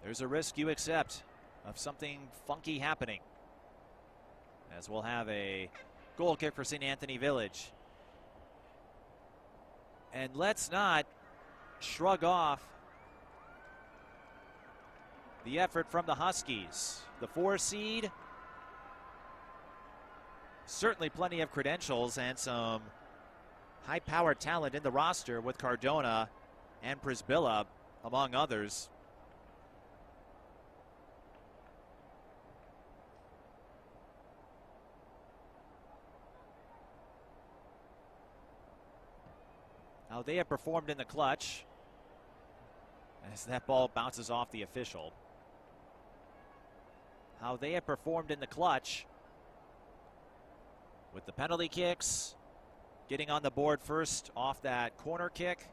there's a risk you accept of something funky happening. As we'll have a goal kick for St. Anthony Village. And let's not shrug off the effort from the Huskies. The 4 seed, certainly plenty of credentials and some high-powered talent in the roster with Cardona and Prisbilla, among others. How they have performed in the clutch as that ball bounces off the official. How they have performed in the clutch with the penalty kicks, getting on the board first off that corner kick.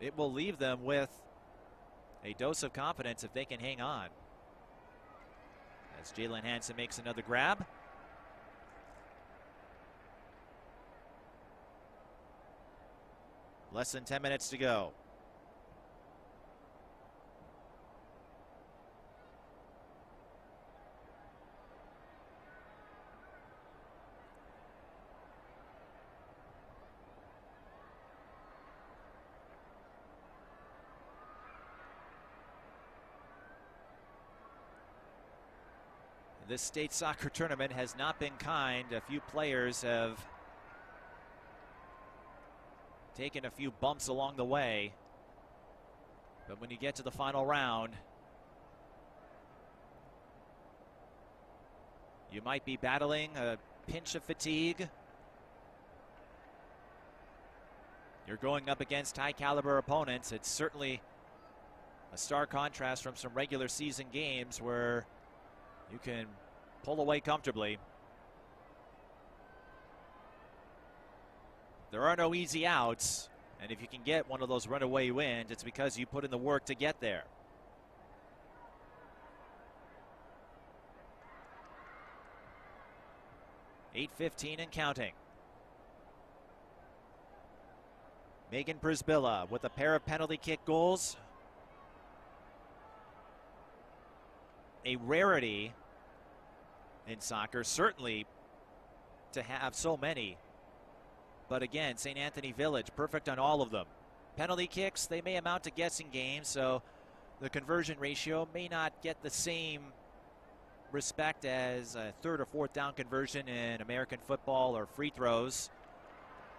It will leave them with a dose of confidence if they can hang on. As Jalen Hansen makes another grab. Less than 10 minutes to go. This state soccer tournament has not been kind. A few players have taken a few bumps along the way. But when you get to the final round, you might be battling a pinch of fatigue. You're going up against high caliber opponents. It's certainly a stark contrast from some regular season games where you can pull away comfortably. There are no easy outs, and if you can get one of those runaway wins, it's because you put in the work to get there. .8:15 and counting. Megan Brisbilla with a pair of penalty kick goals. A rarity in soccer, certainly to have so many. But again, St. Anthony Village, perfect on all of them. Penalty kicks, they may amount to guessing games, so the conversion ratio may not get the same respect as a third or fourth down conversion in American football or free throws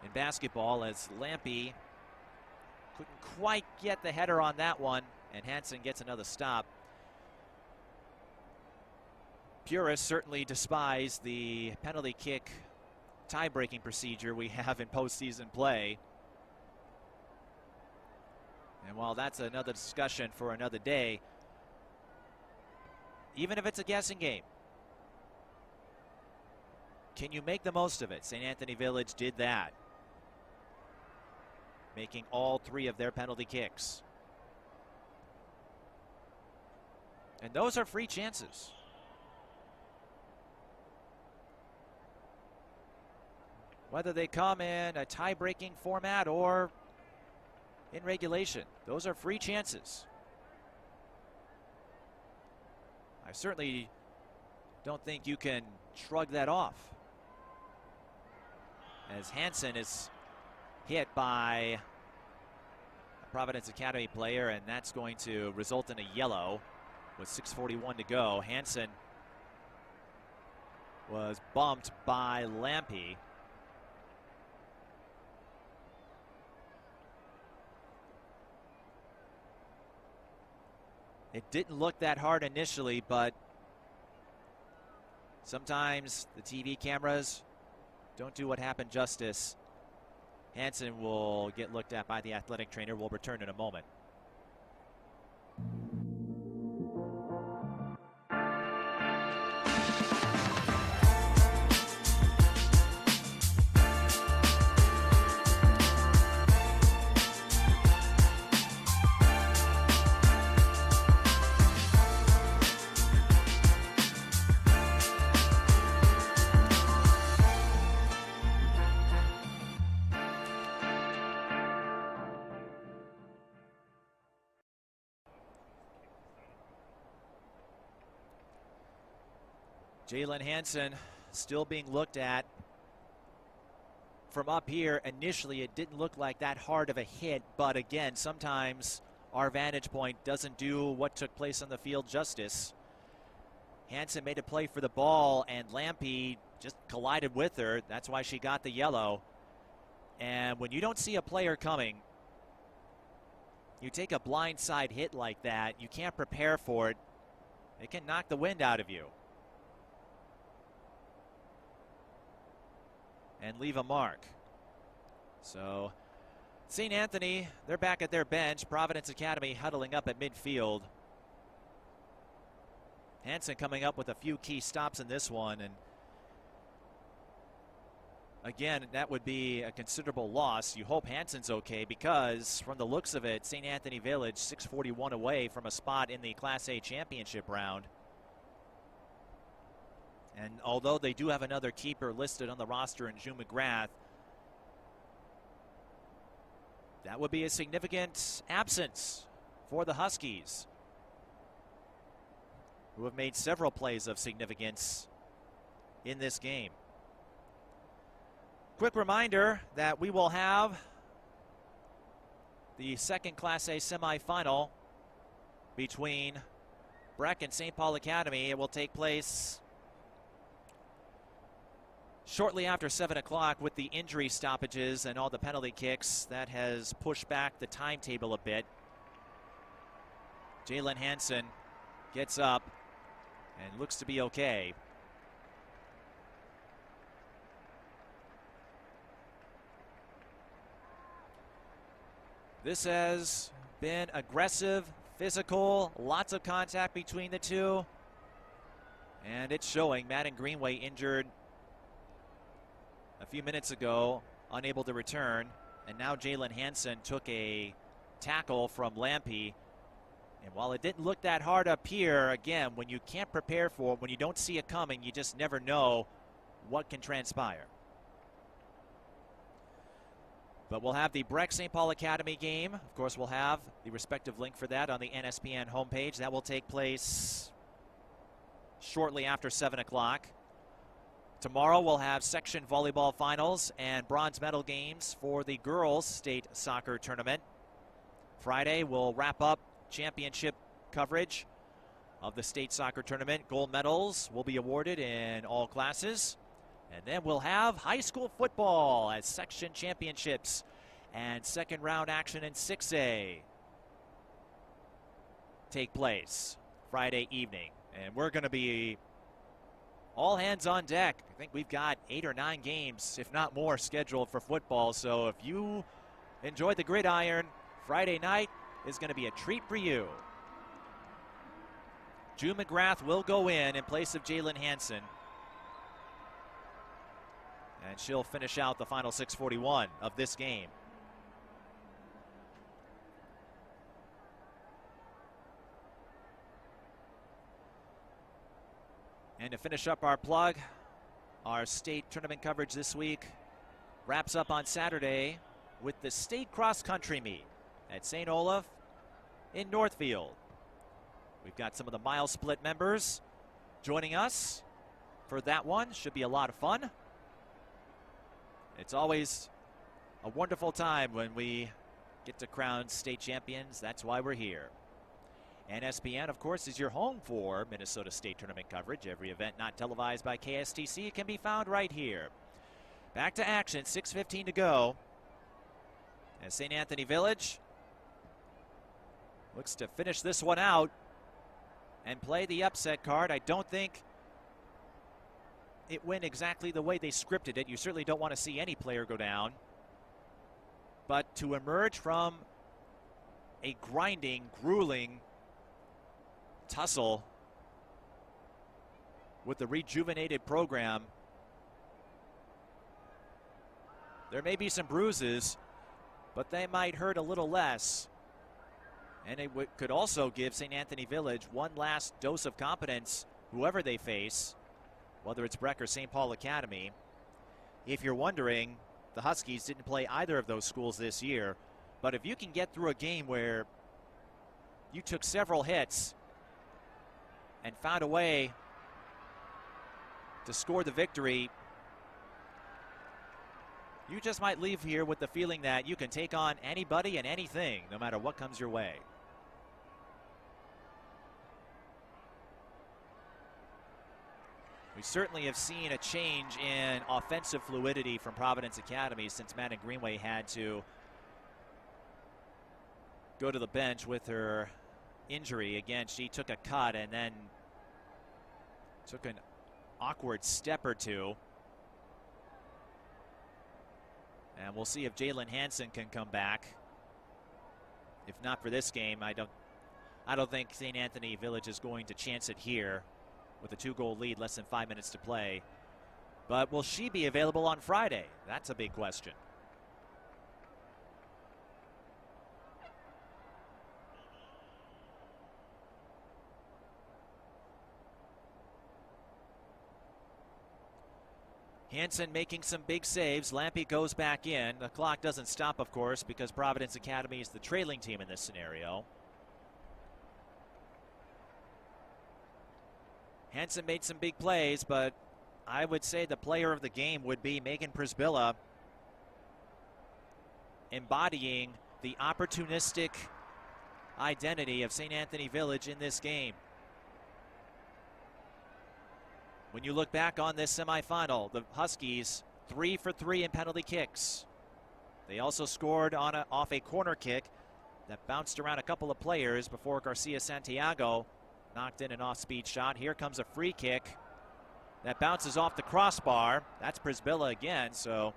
in basketball, as Lampy couldn't quite get the header on that one, and Hansen gets another stop. Purists certainly despise the penalty kick tie-breaking procedure we have in postseason play. And while that's another discussion for another day, even if it's a guessing game, can you make the most of it? St. Anthony Village did that, making all three of their penalty kicks. And those are free chances. Whether they come in a tie-breaking format or in regulation, those are free chances. I certainly don't think you can shrug that off, as Hansen is hit by a Providence Academy player, and that's going to result in a yellow with 6:41 to go. Hansen was bumped by Lampy. It didn't look that hard initially, but sometimes the TV cameras don't do what happened justice. Hansen will get looked at by the athletic trainer. We'll return in a moment. Jalen Hansen still being looked at from up here. Initially, it didn't look like that hard of a hit, but again, sometimes our vantage point doesn't do what took place on the field justice. Hansen made a play for the ball, and Lampy just collided with her. That's why she got the yellow. And when you don't see a player coming, you take a blindside hit like that, you can't prepare for it. It can knock the wind out of you and leave a mark. So St. Anthony, they're back at their bench. Providence Academy huddling up at midfield. Hansen coming up with a few key stops in this one, and again, that would be a considerable loss. You hope Hansen's okay, because from the looks of it, St. Anthony Village 6:41 away from a spot in the Class A championship round. And although they do have another keeper listed on the roster in June McGrath, That would be a significant absence for the Huskies, who have made several plays of significance in this game. Quick reminder that we will have the second Class A semifinal between Breck and St. Paul Academy. It will take place shortly after 7 o'clock with the injury stoppages and all the penalty kicks. That has pushed back the timetable a bit. Jalen Hansen gets up and looks to be okay. This has been aggressive, physical, lots of contact between the two. And it's showing. Madden Greenway injured a few minutes ago, unable to return. And now Jalen Hansen took a tackle from Lampe. And while it didn't look that hard up here, again, when you can't prepare for it, when you don't see it coming, you just never know what can transpire. But we'll have the Breck St. Paul Academy game. Of course, we'll have the respective link for that on the NSPN homepage. That will take place shortly after 7 o'clock. Tomorrow we'll have section volleyball finals and bronze medal games for the girls' state soccer tournament. Friday we'll wrap up championship coverage of the state soccer tournament. Gold medals will be awarded in all classes. And then we'll have high school football as section championships and second round action in 6A take place Friday evening. And we're going to be all hands on deck. I think we've got 8 or 9 games, if not more, scheduled for football. So if you enjoyed the gridiron, Friday night is going to be a treat for you. June McGrath will go in place of Jalen Hansen. And she'll finish out the final 6:41 of this game. And to finish up our plug, our state tournament coverage this week wraps up on Saturday with the state cross-country meet at St. Olaf in Northfield. We've got some of the mile split members joining us for that one. Should be a lot of fun. It's always a wonderful time when we get to crown state champions. That's why we're here. NSPN, of course, is your home for Minnesota State Tournament coverage. Every event not televised by KSTC can be found right here. Back to action, 6:15 to go. As St. Anthony Village looks to finish this one out and play the upset card. I don't think it went exactly the way they scripted it. You certainly don't want to see any player go down. But to emerge from a grinding, grueling tussle with the rejuvenated program, there may be some bruises, but they might hurt a little less. And it could also give St. Anthony Village one last dose of confidence, whoever they face, whether it's Breck or St. Paul Academy. If you're wondering, the Huskies didn't play either of those schools this year. But if you can get through a game where you took several hits and found a way to score the victory, you just might leave here with the feeling that you can take on anybody and anything, no matter what comes your way. We certainly have seen a change in offensive fluidity from Providence Academy since Madden Greenway had to go to the bench with her injury. Again, she took a cut and then took an awkward step or two. And we'll see if Jalen Hansen can come back. If not for this game, I don't think St. Anthony Village is going to chance it here with a 2-goal lead, less than 5 minutes to play. But will she be available on Friday? That's a big question. Hansen making some big saves. Lampe goes back in. The clock doesn't stop, of course, because Providence Academy is the trailing team in this scenario. Hansen made some big plays, but I would say the player of the game would be Megan Przybilla, embodying the opportunistic identity of St. Anthony Village in this game. When you look back on this semifinal, the Huskies 3 for 3 in penalty kicks. They also scored off a corner kick that bounced around a couple of players before Garcia Santiago knocked in an off-speed shot. Here comes a free kick that bounces off the crossbar. That's Przybilla again, so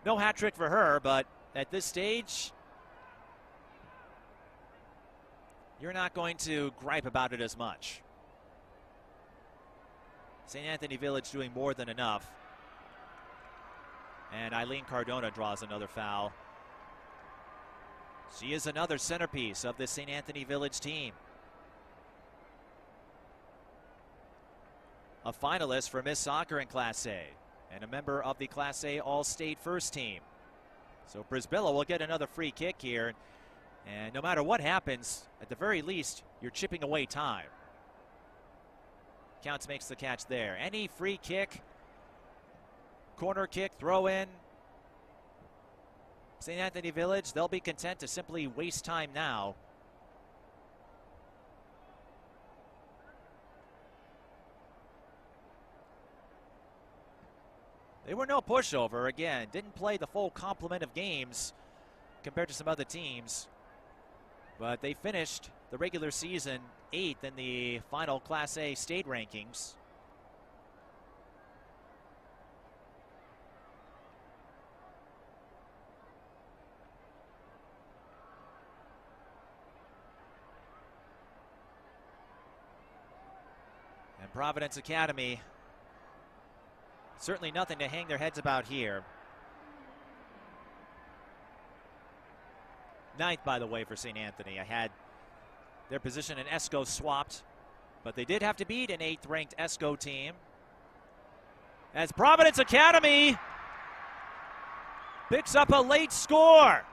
no hat trick for her, but at this stage, you're not going to gripe about it as much. St. Anthony Village doing more than enough. And Eileen Cardona draws another foul. She is another centerpiece of the St. Anthony Village team. A finalist for Miss Soccer in Class A and a member of the Class A All-State First Team. So Przybilla will get another free kick here. And no matter what happens, at the very least, you're chipping away time. Counts makes the catch there. Any free kick, corner kick, throw in, St. Anthony Village, they'll be content to simply waste time now. They were no pushover. Again, didn't play the full complement of games compared to some other teams. But they finished the regular season 8th in the final Class A state rankings. And Providence Academy, certainly nothing to hang their heads about here. 9th, by the way, for St. Anthony. I had their position in ESCO swapped, but they did have to beat an 8th-ranked ESCO team. As Providence Academy picks up a late score.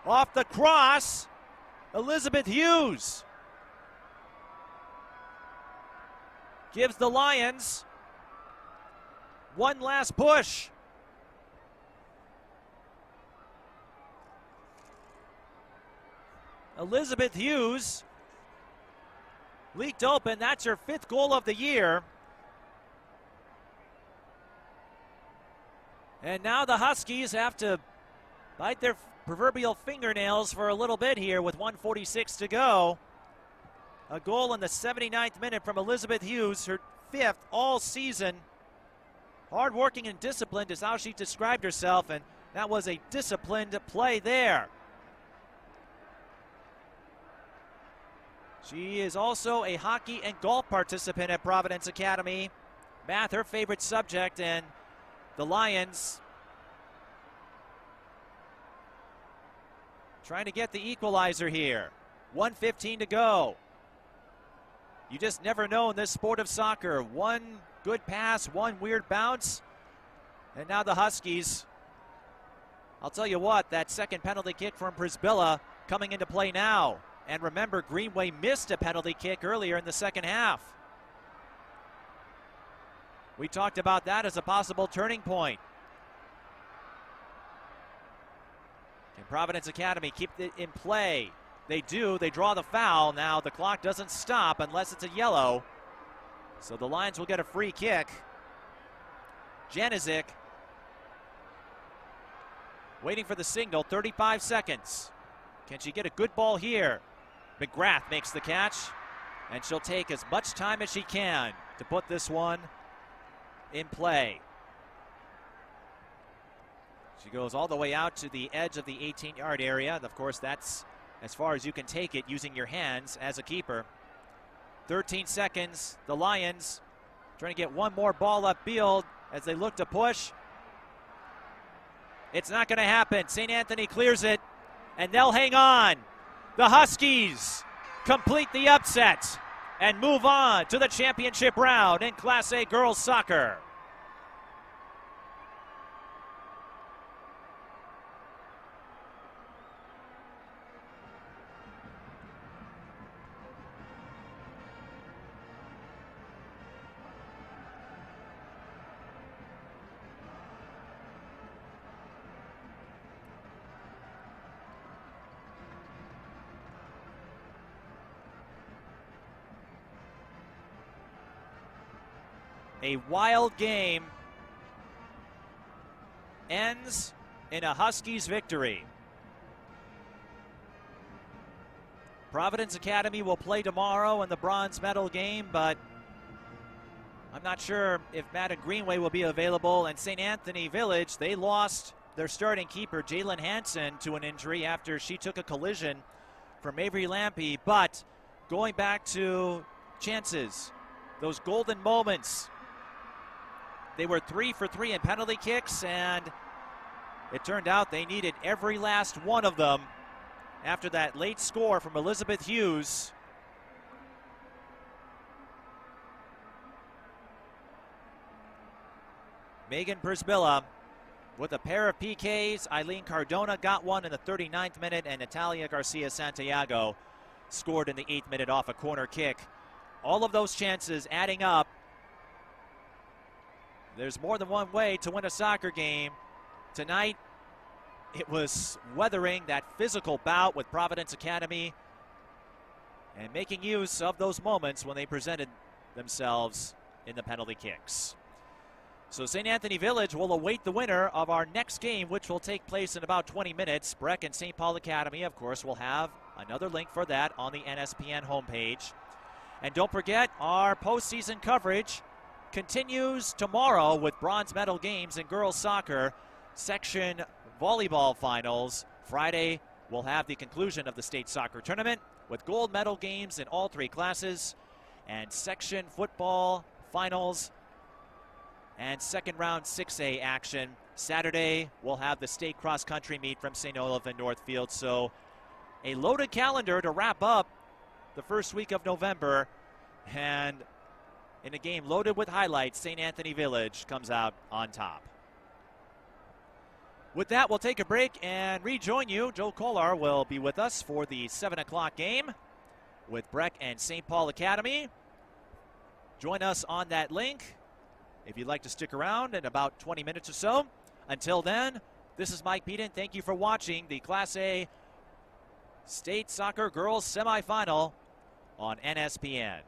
Off the cross, Elizabeth Hughes gives the Lions one last push. Elizabeth Hughes leaked open. That's her 5th goal of the year. And now the Huskies have to bite their proverbial fingernails for a little bit here with 1:46 to go. A goal in the 79th minute from Elizabeth Hughes, her 5th all season. Hard-working and disciplined is how she described herself, and that was a disciplined play there. She is also a hockey and golf participant at Providence Academy. Math, her favorite subject, and the Lions trying to get the equalizer here. 1:15 to go. You just never know in this sport of soccer. One good pass, one weird bounce, and now the Huskies. I'll tell you what, that second penalty kick from Przybilla coming into play now. And remember, Greenway missed a penalty kick earlier in the second half. We talked about that as a possible turning point. Can Providence Academy keep it in play? They do. They draw the foul. Now the clock doesn't stop unless it's a yellow. So the Lions will get a free kick. Janizik waiting for the signal. 35 seconds. Can she get a good ball here? McGrath makes the catch, and she'll take as much time as she can to put this one in play. She goes all the way out to the edge of the 18-yard area. Of course, that's as far as you can take it using your hands as a keeper. 13 seconds. The Lions trying to get one more ball upfield as they look to push. It's not going to happen. St. Anthony clears it, and they'll hang on. The Huskies complete the upset and move on to the championship round in Class A girls soccer. A wild game ends in a Huskies victory. Providence Academy will play tomorrow in the bronze medal game, but I'm not sure if Madden Greenway will be available. And St. Anthony Village, they lost their starting keeper, Jalen Hansen, to an injury after she took a collision from Avery Lampy. But going back to chances, those golden moments, they were 3 for 3 in penalty kicks, and it turned out they needed every last one of them after that late score from Elizabeth Hughes. Megan Brisbilla with a pair of PKs. Eileen Cardona got one in the 39th minute, and Natalia Garcia Santiago scored in the 8th minute off a corner kick. All of those chances adding up. There's more than one way to win a soccer game. Tonight, it was weathering that physical bout with Providence Academy and making use of those moments when they presented themselves in the penalty kicks. So St. Anthony Village will await the winner of our next game, which will take place in about 20 minutes. Breck and St. Paul Academy, of course, will have another link for that on the NSPN homepage. And don't forget, our postseason coverage continues tomorrow with bronze medal games in girls soccer, section volleyball finals. Friday, we'll have the conclusion of the state soccer tournament with gold medal games in all 3 classes, and section football finals and second round 6A action. Saturday, we'll have the state cross-country meet from St. Olaf and Northfield. So a loaded calendar to wrap up the first week of November. And in a game loaded with highlights, St. Anthony Village comes out on top. With that, we'll take a break and rejoin you. Joe Kolar will be with us for the 7 o'clock game with Breck and St. Paul Academy. Join us on that link if you'd like to stick around in about 20 minutes or so. Until then, this is Mike Peden. Thank you for watching the Class A State Soccer Girls Semifinal on NSPN.